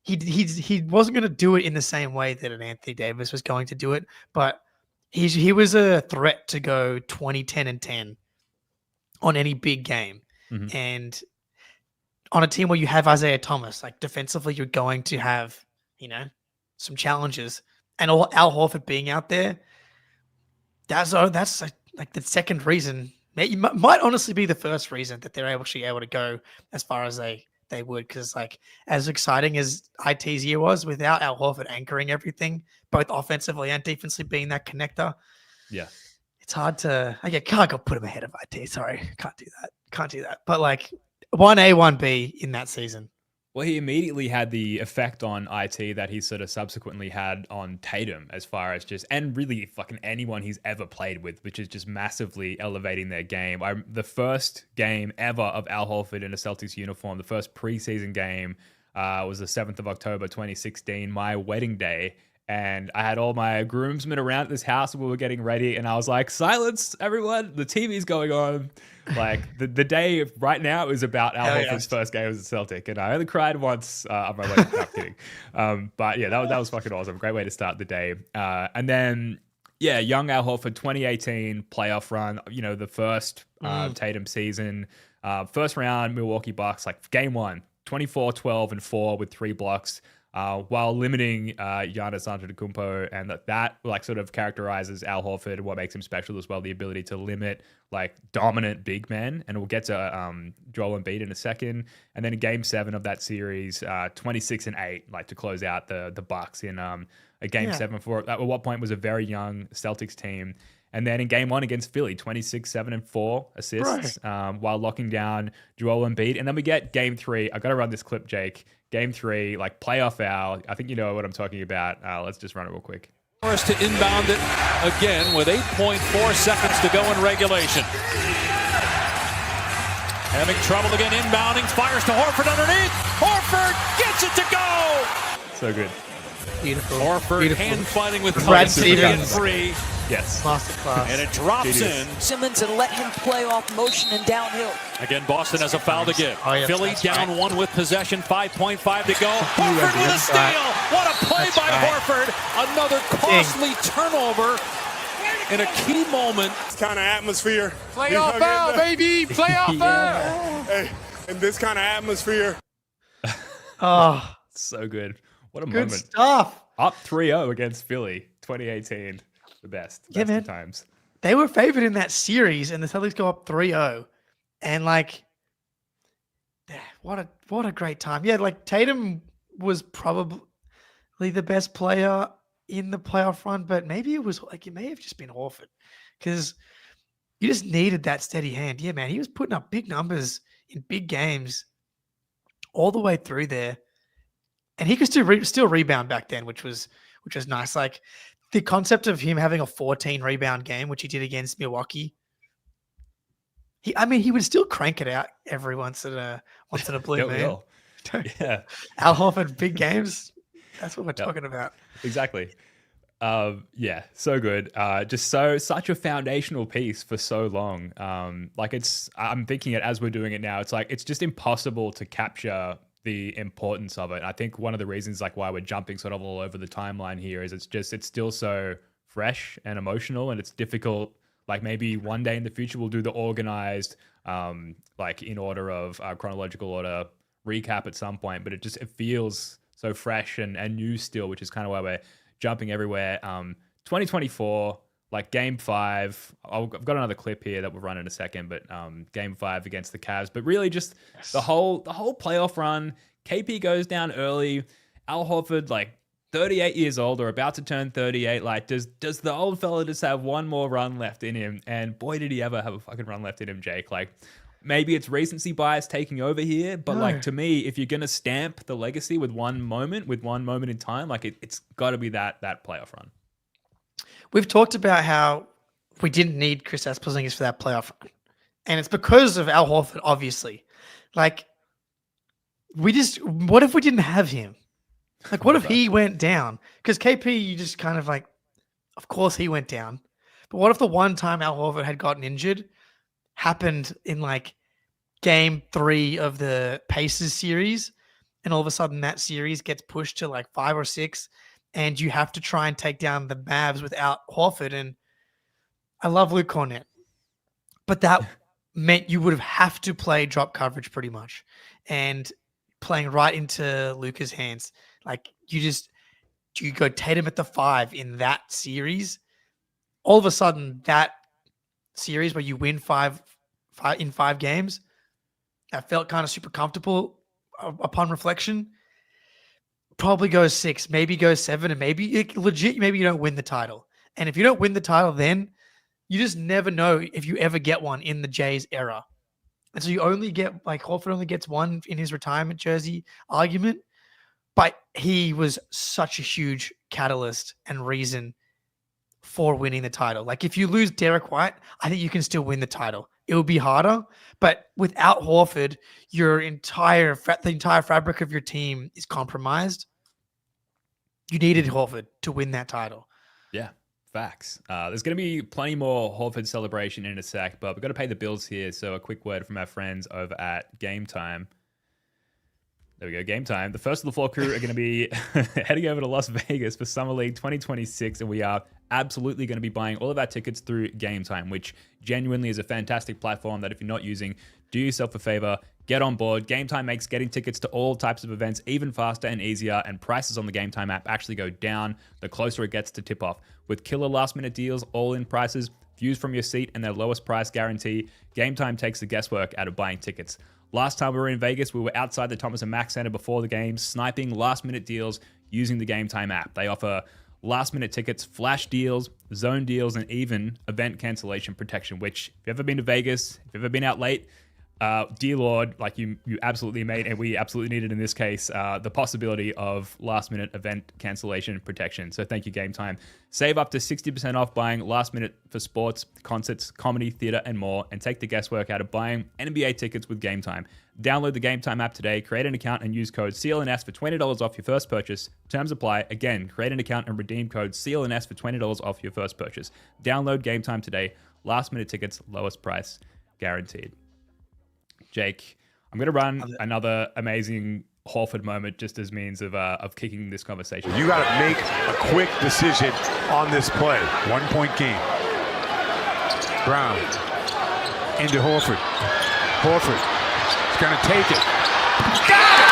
[SPEAKER 4] he wasn't going to do it in the same way that an Anthony Davis was going to do it, but he was a threat to go 20, 10, and 10 on any big game.
[SPEAKER 3] Mm-hmm.
[SPEAKER 4] And on a team where you have Isaiah Thomas, like defensively, you're going to have, some challenges. And Al Horford being out there, that's like the second reason. It might honestly be the first reason that they're actually able to go as far as they would, because like as exciting as IT's year was without Al Horford anchoring everything, both offensively and defensively being that connector.
[SPEAKER 3] Yeah.
[SPEAKER 4] It's hard to, can't go put him ahead of IT. Sorry. Can't do that. But like 1A, 1B in that season.
[SPEAKER 3] Well, he immediately had the effect on IT that he sort of subsequently had on Tatum, as far as just, and really fucking anyone he's ever played with, which is just massively elevating their game. The first game ever of Al Horford in a Celtics uniform, the first preseason game was the 7th of October, 2016, my wedding day. And I had all my groomsmen around at this house and we were getting ready. And I was like, silence, everyone. The TV's going on. Like the day right now is about Al Horford's first game as a Celtic. And I only cried once on my wedding. No, I'm kidding. But yeah, that was fucking awesome. Great way to start the day. And then, yeah, young Al Horford, 2018 playoff run, the first Tatum season. First round, Milwaukee Bucks, like game 1, 24, 12, and 4 with 3 blocks. While limiting Giannis Antetokounmpo, and that like sort of characterizes Al Horford and what makes him special as well, the ability to limit like dominant big men. And we'll get to Joel Embiid in a second. And then in game 7 of that series, 26-8, like to close out the Bucks in a game 7 for at what point was a very young Celtics team. And then in game 1 against Philly, 26, 7, and 4 assists while locking down Joel Embiid. And then we get game 3. I've got to run this clip, Jake. Game 3, like playoff foul. I think you know what I'm talking about. Let's just run it real quick.
[SPEAKER 8] Forced to inbound it again with 8.4 seconds to go in regulation. Having trouble again inbounding. Fires to Horford underneath. Horford gets it to go.
[SPEAKER 3] So good.
[SPEAKER 4] Beautiful.
[SPEAKER 8] Horford hand fighting with
[SPEAKER 4] Brad
[SPEAKER 8] Stevens.
[SPEAKER 4] Stevens.
[SPEAKER 8] 3.
[SPEAKER 3] Yes.
[SPEAKER 4] Masterclass.
[SPEAKER 8] And it drops
[SPEAKER 3] Genius.
[SPEAKER 8] in.
[SPEAKER 9] Simmons and let him play off motion and downhill.
[SPEAKER 8] Again, Boston has a foul to give.
[SPEAKER 4] Oh, yes,
[SPEAKER 8] Philly
[SPEAKER 4] that's
[SPEAKER 8] down
[SPEAKER 4] right.
[SPEAKER 8] 1 with possession, 5.5 to go. Horford with a steal. What a play
[SPEAKER 4] That's
[SPEAKER 8] by
[SPEAKER 4] right.
[SPEAKER 8] Horford. Another costly turnover in a key moment.
[SPEAKER 10] This kind of atmosphere.
[SPEAKER 2] Playoff foul, baby. Playoff foul.
[SPEAKER 10] Hey, in this kind of atmosphere.
[SPEAKER 4] Oh,
[SPEAKER 3] So good. What a
[SPEAKER 4] good
[SPEAKER 3] moment.
[SPEAKER 4] stuff.
[SPEAKER 3] Up 3-0 against Philly, 2018. The best.
[SPEAKER 4] Yeah,
[SPEAKER 3] Best
[SPEAKER 4] man.
[SPEAKER 3] of times.
[SPEAKER 4] They were favored in that series, and the Celtics go up 3-0. And like, what a great time. Yeah, like Tatum was probably the best player in the playoff run, but maybe it may have just been Horford, because you just needed that steady hand. Yeah, man, he was putting up big numbers in big games all the way through there, and he could still rebound back then, which was nice. Like the concept of him having a 14 rebound game, which he did against Milwaukee. He would still crank it out every once in a blue moon.
[SPEAKER 3] Will. Yeah.
[SPEAKER 4] Al Horford big games. That's what we're talking about.
[SPEAKER 3] Exactly. Yeah, so good. Just such a foundational piece for so long. I'm thinking it as we're doing it now. It's like it's just impossible to capture the importance of it. I think one of the reasons like why we're jumping sort of all over the timeline here is it's still so fresh and emotional, and it's difficult. Like maybe one day in the future we'll do the organized, like in order of chronological order recap at some point, but it feels so fresh and new still, which is kind of why we're jumping everywhere. 2024, like game 5, I've got another clip here that we'll run in a second, but game 5 against the Cavs, but really just the whole playoff run. KP goes down early. Al Horford, like 38 years old or about to turn 38. Like, does the old fella just have one more run left in him? And boy, did he ever have a fucking run left in him, Jake. Like, maybe it's recency bias taking over here, but like to me, if you're gonna stamp the legacy with one moment in time, like it's got to be that playoff run.
[SPEAKER 4] We've talked about how we didn't need Chris Porzingis for that playoff run, and it's because of Al Horford, obviously. Like, what if we didn't have him? Like, what if he went down? Because KP, you just kind of like, of course he went down. But what if the one time Al Horford had gotten injured happened in like game 3 of the Pacers series, and all of a sudden that series gets pushed to like 5 or 6, and you have to try and take down the Mavs without Horford? And I love Luke Cornett, but that meant you would have to play drop coverage pretty much, and playing right into Luka's hands. Like, you go Tatum at the 5 in that series. All of a sudden, that series where you win 5 in 5 games, that felt kind of super comfortable upon reflection, probably goes 6, maybe goes 7, and maybe you don't win the title. And if you don't win the title, then you just never know if you ever get one in the Jays era. And so you only get, like, Horford only gets one in his retirement jersey argument, but he was such a huge catalyst and reason for winning the title. Like, if you lose Derek White, I think you can still win the title. It will be harder, but without Horford, the entire fabric of your team is compromised. You needed Horford to win that title.
[SPEAKER 3] Yeah, facts. There's going to be plenty more Horford celebration in a sec, but we've got to pay the bills here. So a quick word from our friends over at Game Time. There we go, Game Time. The first of the 4 crew are going to be heading over to Las Vegas for Summer League 2026, and we are absolutely going to be buying all of our tickets through Game Time, which genuinely is a fantastic platform that if you're not using, do yourself a favor, get on board. Game Time makes getting tickets to all types of events even faster and easier, and prices on the Game Time app actually go down the closer it gets to tip-off. With killer last-minute deals, all-in prices, views from your seat, and their lowest price guarantee, Game Time takes the guesswork out of buying tickets. Last time we were in Vegas, we were outside the Thomas & Mack Center before the game, sniping last-minute deals using the Game Time app. They offer last minute tickets, flash deals, zone deals, and even event cancellation protection, which if you've ever been to Vegas, if you've ever been out late, dear Lord, like you absolutely made, and we absolutely needed in this case, the possibility of last minute event cancellation protection. So thank you, Game Time. Save up to 60% off buying last minute for sports, concerts, comedy, theater, and more, and take the guesswork out of buying NBA tickets with Game Time. Download the Game Time app today, create an account, and use code CLNS for $20 off your first purchase. Terms apply. Again, create an account and redeem code CLNS for $20 off your first purchase. Download Game Time today. Last minute tickets, lowest price, guaranteed. Jake, I'm going to run another amazing Horford moment just as means of kicking this conversation.
[SPEAKER 11] You got to make a quick decision on this play. 1 point game. Brown into Horford. Horford is going to take it. Got it!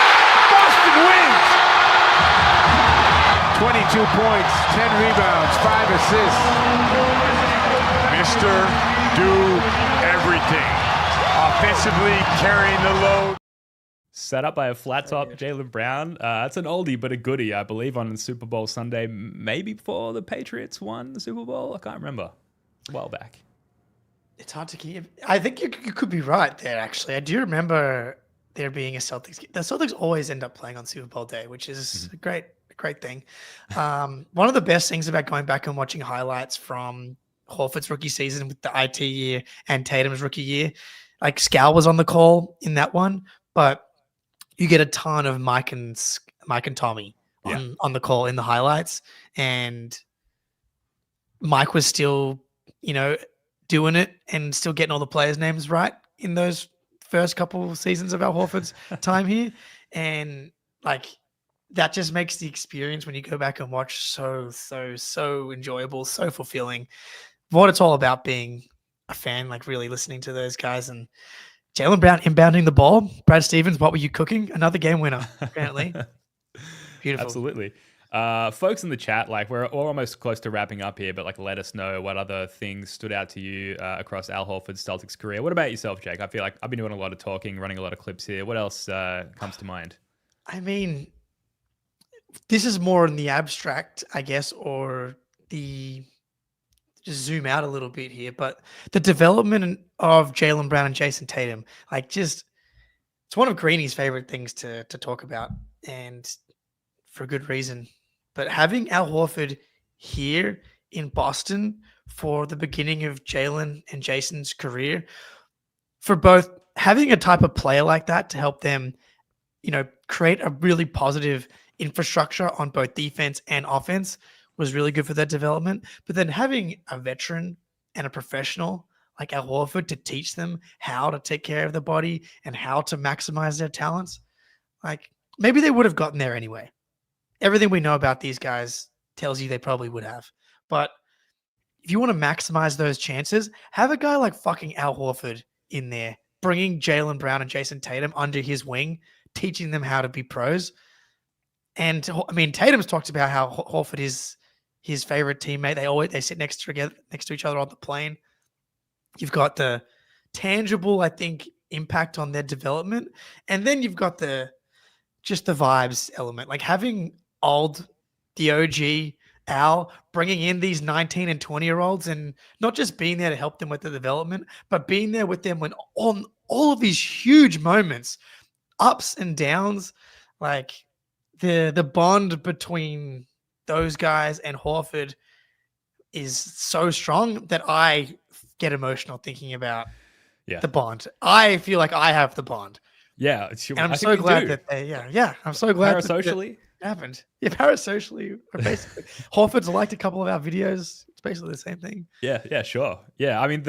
[SPEAKER 11] Boston wins! 22 points, 10 rebounds, 5 assists. Mr. Do Everything. Offensively carrying the load.
[SPEAKER 3] Set up by a flat top Jaylen Brown. That's an oldie but a goodie, I believe, on Super Bowl Sunday, maybe before the Patriots won the Super Bowl. I can't remember. A while back.
[SPEAKER 4] It's hard to keep. I think you could be right there, actually. I do remember there being a Celtics game. The Celtics always end up playing on Super Bowl day, which is a great thing. One of the best things about going back and watching highlights from Horford's rookie season with the IT year and Tatum's rookie year, like Scal was on the call in that one, but you get a ton of Mike and Tommy on the call in the highlights, and Mike was still, doing it and still getting all the players' names right in those first couple of seasons of Al Horford's time here, and like that just makes the experience when you go back and watch so enjoyable, so fulfilling. What it's all about being a fan, like really listening to those guys. And Jaylen Brown inbounding the ball. Brad Stevens, what were you cooking? Another game winner, apparently. Beautiful.
[SPEAKER 3] Absolutely. Folks in the chat, like we're almost close to wrapping up here, but like let us know what other things stood out to you across Al Horford's Celtics career. What about yourself, Jake? I feel like I've been doing a lot of talking, running a lot of clips here. What else comes to mind?
[SPEAKER 4] I mean, this is more in the abstract, I guess, or just zoom out a little bit here, but the development of Jaylen Brown and Jayson Tatum, it's one of Greeny's favorite things to talk about, and for good reason. But having Al Horford here in Boston for the beginning of Jaylen and Jason's career, for both having a type of player like that to help them, create a really positive infrastructure on both defense and offense was really good for their development. But then having a veteran and a professional like Al Horford to teach them how to take care of the body and how to maximize their talents, maybe they would have gotten there anyway. Everything we know about these guys tells you they probably would have. But if you want to maximize those chances, have a guy like fucking Al Horford in there, bringing Jaylen Brown and Jayson Tatum under his wing, teaching them how to be pros. And I mean, Tatum's talked about how Horford is his favorite teammate. They sit next to each other on the plane. You've got the tangible, I think, impact on their development, and then you've got the vibes element, like having the OG Al bringing in these 19 and 20-year-olds and not just being there to help them with the development, but being there with them when on all of these huge moments, ups and downs, like the bond between those guys and Horford is so strong that I get emotional thinking about the bond. I feel like I have the bond.
[SPEAKER 3] Yeah.
[SPEAKER 4] And I'm so glad that I'm so glad
[SPEAKER 3] parasocially
[SPEAKER 4] that happened. Yeah, parasocially, basically. Horford's liked a couple of our videos. It's basically the same thing.
[SPEAKER 3] Yeah, sure. Yeah, I mean,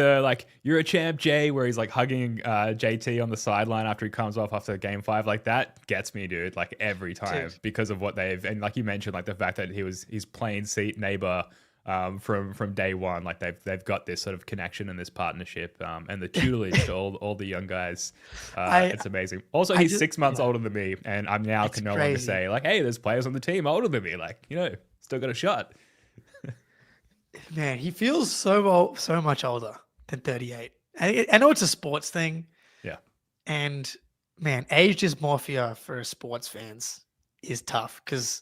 [SPEAKER 3] you're a champ, Jay, where he's like hugging JT on the sideline after he comes off after game 5, like that gets me, dude, like every time because of what and like you mentioned, like the fact that he's plain seat neighbor from day one. Like they've got this sort of connection and this partnership and the tutelage to all the young guys. It's amazing. Also, he's 6 months older than me, and I'm now can no longer say like, hey, there's players on the team older than me. Like, still got a shot.
[SPEAKER 4] Man, he feels so much older than 38. I know it's a sports thing.
[SPEAKER 3] Yeah.
[SPEAKER 4] And man, age dysmorphia for sports fans is tough because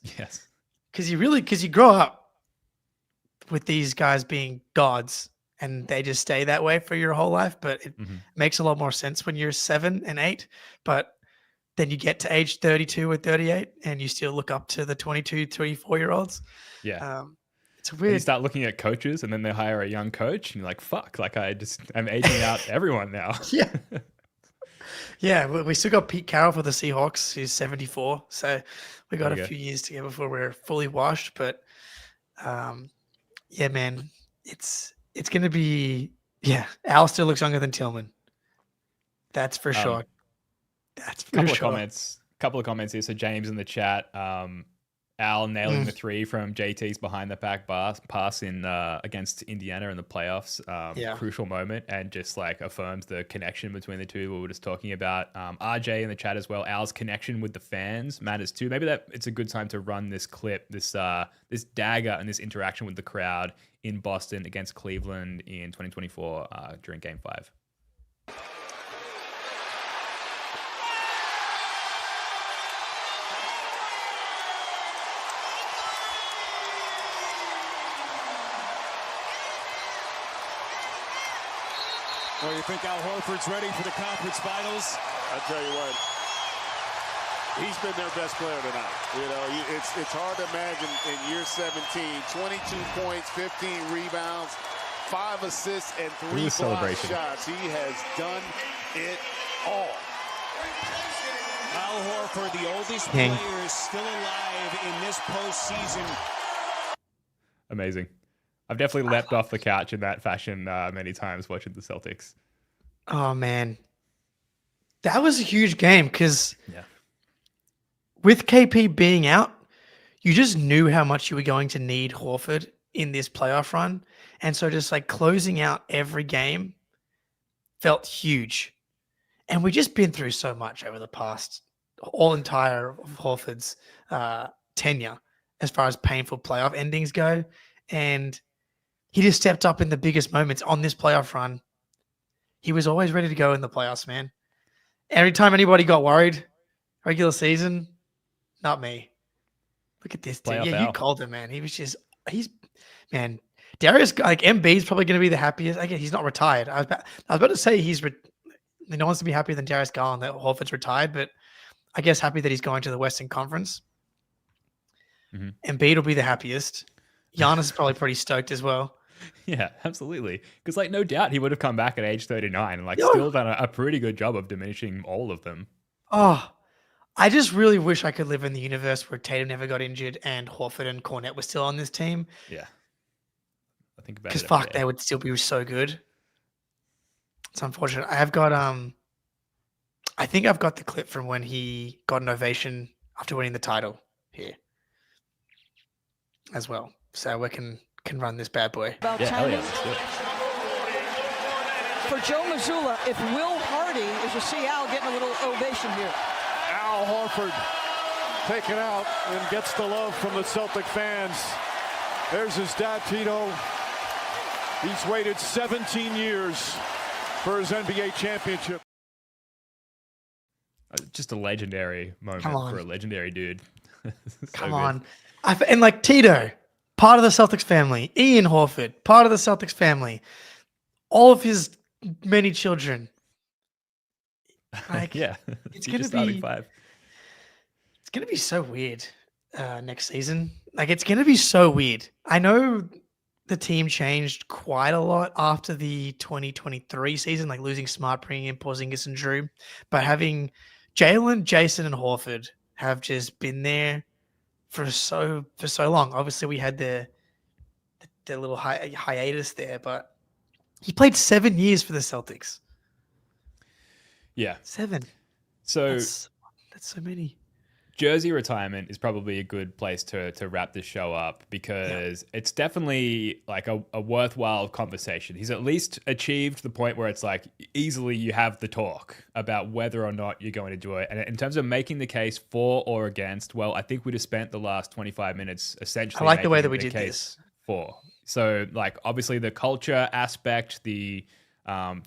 [SPEAKER 4] you grow up with these guys being gods and they just stay that way for your whole life. But it makes a lot more sense when you're 7 and 8. But then you get to age 32 or 38 and you still look up to the 22, 24-year-olds.
[SPEAKER 3] Yeah.
[SPEAKER 4] It's
[SPEAKER 3] And
[SPEAKER 4] weird.
[SPEAKER 3] you start looking at coaches and then they hire a young coach and you're like, fuck, like I'm aging out everyone now.
[SPEAKER 4] Yeah. Yeah, we still got Pete Carroll for the Seahawks, who's 74. So we got a few years to go before we're fully washed. But yeah, man, it's going to be, Al still looks younger than Tillman. That's for sure. That's for sure.
[SPEAKER 3] Couple of comments here. So James in the chat, Al nailing the 3 from JT's behind the back pass in against Indiana in the playoffs. Crucial moment, and just like affirms the connection between the two we were just talking about. RJ in the chat as well. Al's connection with the fans matters too. Maybe that it's a good time to run this clip, this dagger and this interaction with the crowd in Boston against Cleveland in 2024 during Game 5.
[SPEAKER 8] Well, you think Al Horford's ready for the conference finals?
[SPEAKER 10] I tell you what, he's been their best player tonight. You know, it's hard to imagine in year 17, 22 points, 15 rebounds, 5 assists, and 3 block shots. He has done it all.
[SPEAKER 8] Al Horford, the oldest player, is still alive in this postseason.
[SPEAKER 3] Amazing. I've definitely leapt off the couch in that fashion many times watching the Celtics.
[SPEAKER 4] Oh, man. That was a huge game because with KP being out, you just knew how much you were going to need Horford in this playoff run. And so just like closing out every game felt huge. And we've just been through so much over the past entire of Horford's tenure as far as painful playoff endings go. And he just stepped up in the biggest moments on this playoff run. He was always ready to go in the playoffs, man. Every time anybody got worried, regular season, not me. Look at this. You called him, man. Man, Darius, like Embiid's probably going to be the happiest. Again, he's not retired. I was about to say no one's to be happier than Darius Garland that Horford's retired, but I guess happy that he's going to the Western Conference. Embiid will be the happiest. Giannis is probably pretty stoked as well.
[SPEAKER 3] Yeah, absolutely. Because, like, no doubt he would have come back at age 39 and, like, still done a pretty good job of diminishing all of them.
[SPEAKER 4] Oh, I just really wish I could live in the universe where Tatum never got injured and Horford and Cornette were still on this team.
[SPEAKER 3] Yeah. I think about it.
[SPEAKER 4] Because, fuck, they would still be so good. It's unfortunate. I think I've got the clip from when he got an ovation after winning the title here as well. So we can run this bad boy.
[SPEAKER 9] About timing. For Joe Mazzulla, if Will Hardy is to see Al getting a little ovation here.
[SPEAKER 12] Al Horford taken out and gets the love from the Celtic fans. There's his dad, Tito. He's waited 17 years for his NBA championship.
[SPEAKER 3] Just a legendary moment for a legendary dude.
[SPEAKER 4] Come on. And like Tito, part of the Celtics family. Ian Horford, part of the Celtics family. All of his many children. Like, it's going to be 5. It's going to be so weird next season. Like, it's going to be so weird. I know the team changed quite a lot after the 2023 season, like losing Smart, bringing in Porzingis and Drew, but having Jalen, Jayson, and Horford have just been there for so long. Obviously, we had the little hiatus there, but he played 7 years for the Celtics.
[SPEAKER 3] Yeah,
[SPEAKER 4] 7.
[SPEAKER 3] So
[SPEAKER 4] that's so many.
[SPEAKER 3] Jersey retirement is probably a good place to wrap this show up because it's definitely like a worthwhile conversation. He's at least achieved the point where it's like easily you have the talk about whether or not you're going to do it. And in terms of making the case for or against, well, I think we just spent the last 25 minutes essentially.
[SPEAKER 4] I like the way that we did this.
[SPEAKER 3] For. So like obviously the culture aspect, the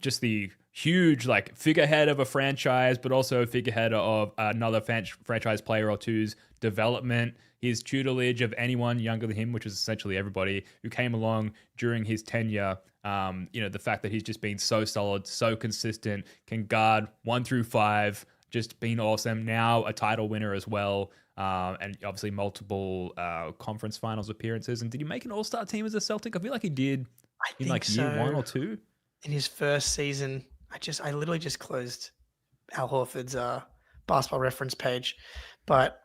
[SPEAKER 3] just the huge like figurehead of a franchise, but also a figurehead of another franchise player or two's development. His tutelage of anyone younger than him, which is essentially everybody who came along during his tenure. The fact that he's just been so solid, so consistent, can guard 1 through 5, just been awesome. Now a title winner as well, and obviously multiple conference finals appearances. And did he make an All-Star team as a Celtic? I feel like he did in like year 1 or 2.
[SPEAKER 4] In his first season, I literally just closed Al Horford's basketball reference page, but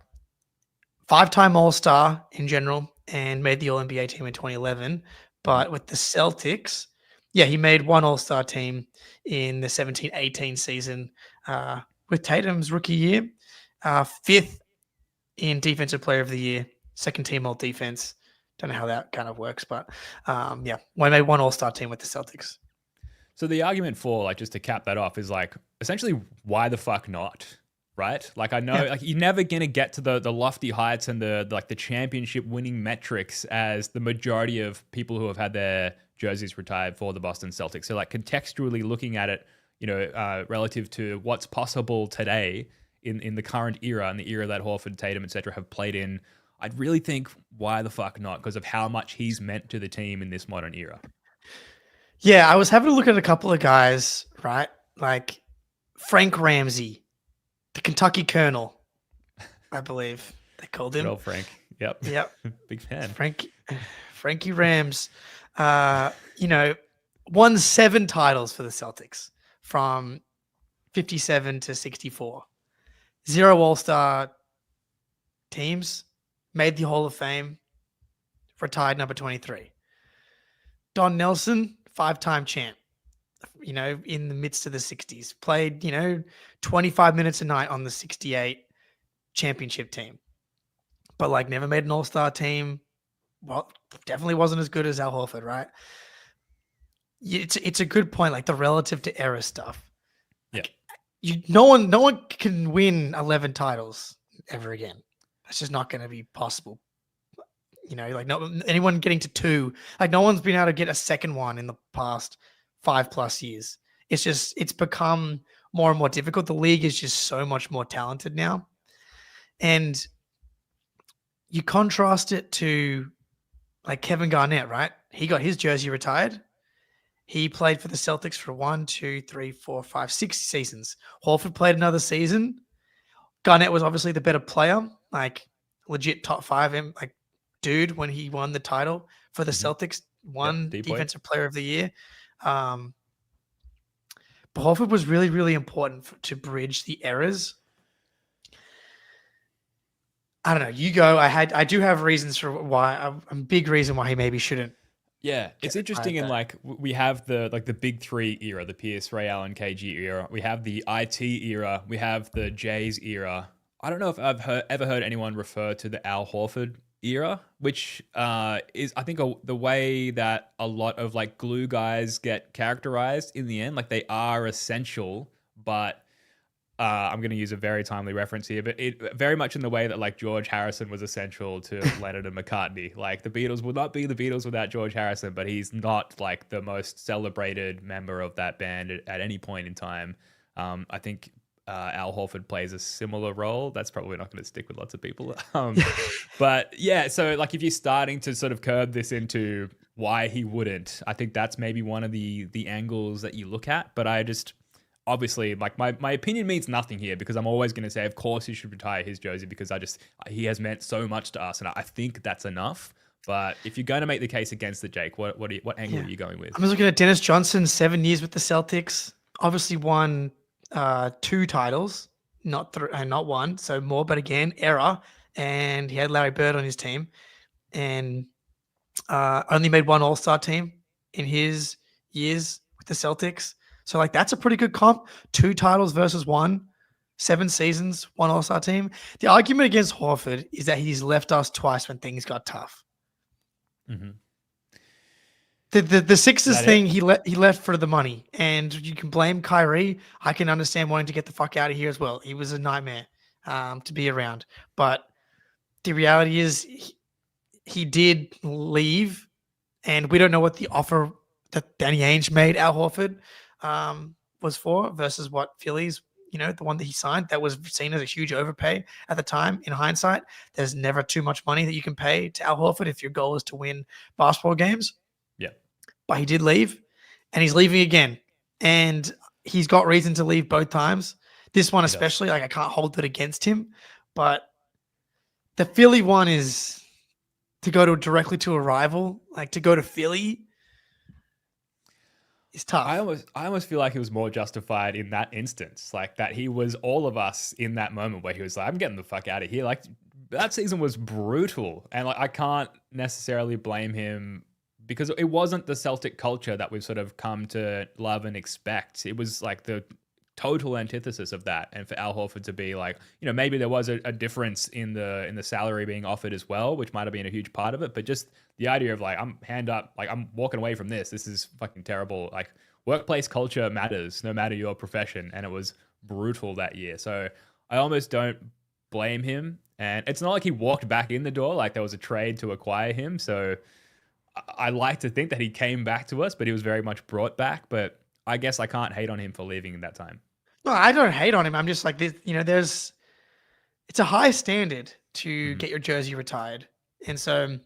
[SPEAKER 4] 5-time All-Star in general and made the All-NBA team in 2011. But with the Celtics, he made 1 All-Star team in the 17-18 season with Tatum's rookie year, 5th in Defensive Player of the Year, 2nd team All-Defense. Don't know how that kind of works, but we made 1 All-Star team with the Celtics.
[SPEAKER 3] So the argument for, like, just to cap that off is like, essentially, why the fuck not? Right? Like, I know, like, you're never going to get to the lofty heights and the championship winning metrics as the majority of people who have had their jerseys retired for the Boston Celtics. So, like, contextually looking at it, relative to what's possible today in the current era and the era that Horford, Tatum, etc. have played in, I'd really think, why the fuck not? Because of how much he's meant to the team in this modern era.
[SPEAKER 4] Yeah, I was having a look at a couple of guys, right? Like Frank Ramsey, the Kentucky Colonel, I believe they called him.
[SPEAKER 3] Good old Frank. Yep. Big fan.
[SPEAKER 4] Frankie Rams, won 7 titles for the Celtics from 57 to 64. 0 All-Star teams, made the Hall of Fame, retired number 23. Don Nelson, 5-time champ, in the midst of the 60s, played, 25 minutes a night on the 68 championship team, but like never made an All-Star team. Well, definitely wasn't as good as Al Horford, right? It's a good point, like the relative to era stuff. No one can win 11 titles ever again. That's just not going to be possible. Anyone getting to 2, like no one's been able to get a second one in the past 5+ years. It's become more and more difficult. The league is just so much more talented now. And you contrast it to like Kevin Garnett, right? He got his jersey retired. He played for the Celtics for 1, 2, 3, 4, 5, 6 seasons. Horford played another season. Garnett was obviously the better player, like legit top 5 like dude when he won the title for the Celtics, won Defensive Player of the Year. But Horford was really, really important to bridge the errors. I don't know. You go. I do have reasons for why. A big reason why he maybe shouldn't.
[SPEAKER 3] Yeah, it's interesting in like we have the big 3 era, the Pierce, Ray Allen, KG era. We have the IT era. We have the Jays era. I don't know if I've ever heard anyone refer to the Al Horford era, which is, I think, the way that a lot of like glue guys get characterized in the end. Like they are essential, but I'm going to use a very timely reference here, but it very much in the way that like George Harrison was essential to Leonard and McCartney. Like the Beatles would not be the Beatles without George Harrison, but he's not like the most celebrated member of that band at any point in time. I think Al Horford plays a similar role. That's probably not going to stick with lots of people. But yeah, so like if you're starting to sort of curb this into why he wouldn't, I think that's maybe one of the angles that you look at. But I just... obviously, like my opinion means nothing here because I'm always going to say, of course, he should retire his jersey because he has meant so much to us, and I think that's enough. But if you're going to make the case against it, Jake, what angle are you going with?
[SPEAKER 4] I'm just looking at Dennis Johnson, 7 years with the Celtics, obviously won 2 titles, not 1, so more, but again, error. And he had Larry Bird on his team, and only made 1 All-Star team in his years with the Celtics. So, like, that's a pretty good comp. 2 titles versus 1, 7 seasons, 1 All-Star team. The argument against Horford is that he's left us twice when things got tough.
[SPEAKER 3] Mm-hmm.
[SPEAKER 4] The Sixers thing, he left for the money. And you can blame Kyrie. I can understand wanting to get the fuck out of here as well. He was a nightmare to be around. But the reality is he did leave. And we don't know what the offer that Danny Ainge made Al Horford was for versus what Philly's, the one that he signed, that was seen as a huge overpay at the time. In hindsight, there's never too much money that you can pay to Al Horford if your goal is to win basketball games.
[SPEAKER 3] Yeah.
[SPEAKER 4] But he did leave, and he's leaving again. And he's got reason to leave both times. This one especially, I can't hold it against him. But the Philly one is to go directly to a rival, to go to Philly. It's tough.
[SPEAKER 3] I almost feel like it was more justified in that instance, like that he was all of us in that moment where he was like, I'm getting the fuck out of here. Like that season was brutal. And I can't necessarily blame him because it wasn't the Celtic culture that we've sort of come to love and expect. It was like the total antithesis of that. And for Al Horford to be like, maybe there was a difference in the salary being offered as well, which might have been a huge part of it. But just the idea of like, I'm hand up, like I'm walking away from this. This is fucking terrible. Like workplace culture matters no matter your profession. And it was brutal that year. So I almost don't blame him. And it's not like he walked back in the door, like there was a trade to acquire him. So I like to think that he came back to us, but he was very much brought back. But I guess I can't hate on him for leaving in that time.
[SPEAKER 4] No, I don't hate on him. I'm just like, it's a high standard to get your jersey retired. And so,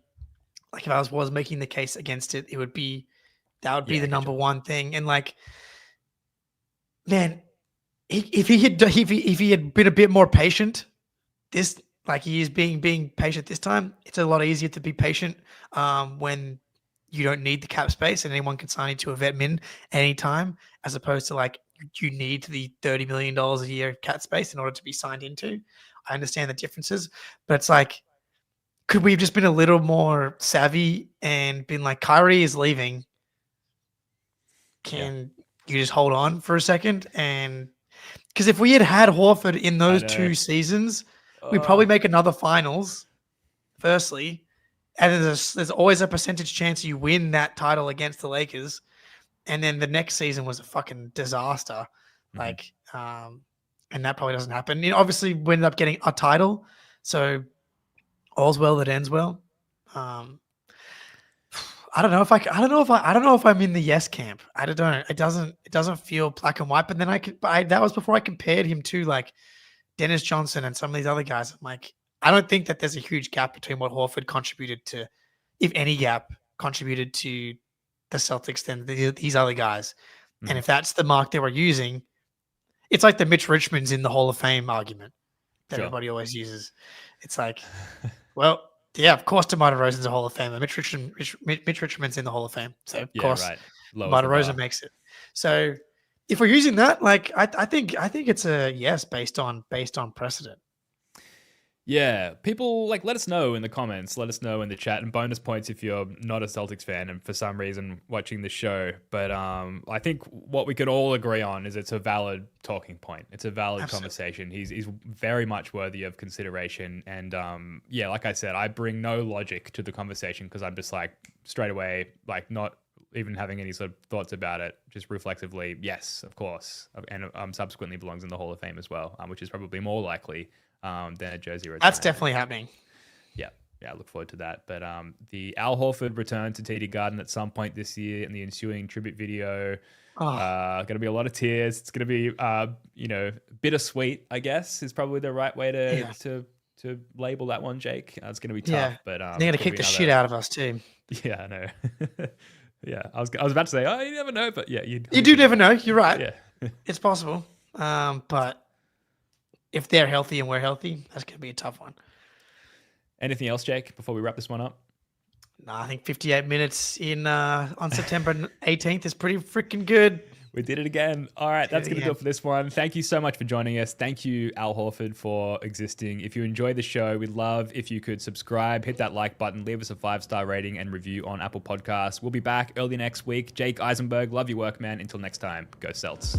[SPEAKER 4] like, if I was making the case against it, that would be the number one thing. And like, man, if he had been a bit more patient, he is being patient this time, it's a lot easier to be patient when you don't need the cap space and anyone can sign you to a vet min anytime, as opposed to like you need the $30 million a year cap space in order to be signed into. I understand the differences, but it's like, could we have just been a little more savvy and been like, Kyrie is leaving. Can you just hold on for a second? And because if we had Horford in those 2 seasons, we'd probably make another finals, firstly. And there's always a percentage chance you win that title against the Lakers. And then the next season was a fucking disaster. And that probably doesn't happen. Obviously we ended up getting a title. So all's well that ends well. I don't know if I'm in the yes camp. I don't know. It doesn't feel black and white. But then that was before I compared him to like Dennis Johnson and some of these other guys. I'm like, I don't think that there's a huge gap between what Horford contributed to, if any gap contributed to the Celtics than these other guys. And if that's the mark they were using, it's like the Mitch Richmonds in the Hall of Fame argument that everybody always uses. It's like, well, yeah, of course DeMar DeRozan's a Hall of Famer. Mitch Richmond's in the Hall of Fame. So of course DeMar DeRozan makes it. So if we're using that, like I think it's a yes based on precedent.
[SPEAKER 3] Yeah, people let us know in the comments, let us know in the chat, and bonus points if you're not a Celtics fan and for some reason watching the show. But I think what we could all agree on is it's a valid talking point. It's a valid conversation. He's very much worthy of consideration. And like I said, I bring no logic to the conversation because I'm just like straight away, like not even having any sort of thoughts about it, just reflexively, yes, of course. And subsequently belongs in the Hall of Fame as well, which is probably more likely than a jersey return.
[SPEAKER 4] That's definitely happening.
[SPEAKER 3] Yeah, I look forward to that. But the Al Horford return to TD Garden at some point this year in the ensuing tribute video, going to be a lot of tears. It's going to be, bittersweet, I guess, is probably the right way to label that one, Jake. It's going to be tough, but
[SPEAKER 4] they're going to kick the shit out of us too.
[SPEAKER 3] Yeah, I know. Yeah, I was about to say, you never know, but yeah, you
[SPEAKER 4] do never know. You're right.
[SPEAKER 3] Yeah,
[SPEAKER 4] it's possible. But if they're healthy and we're healthy, that's going to be a tough one.
[SPEAKER 3] Anything else, Jake, before we wrap this one up?
[SPEAKER 4] No, I think 58 minutes on September 18th is pretty freaking good.
[SPEAKER 3] We did it again. All right, that's going to do it for this one. Thank you so much for joining us. Thank you, Al Horford, for existing. If you enjoy the show, we'd love if you could subscribe, hit that like button, leave us a 5-star rating and review on Apple Podcasts. We'll be back early next week. Jake Eisenberg, love your work, man. Until next time, go Celts.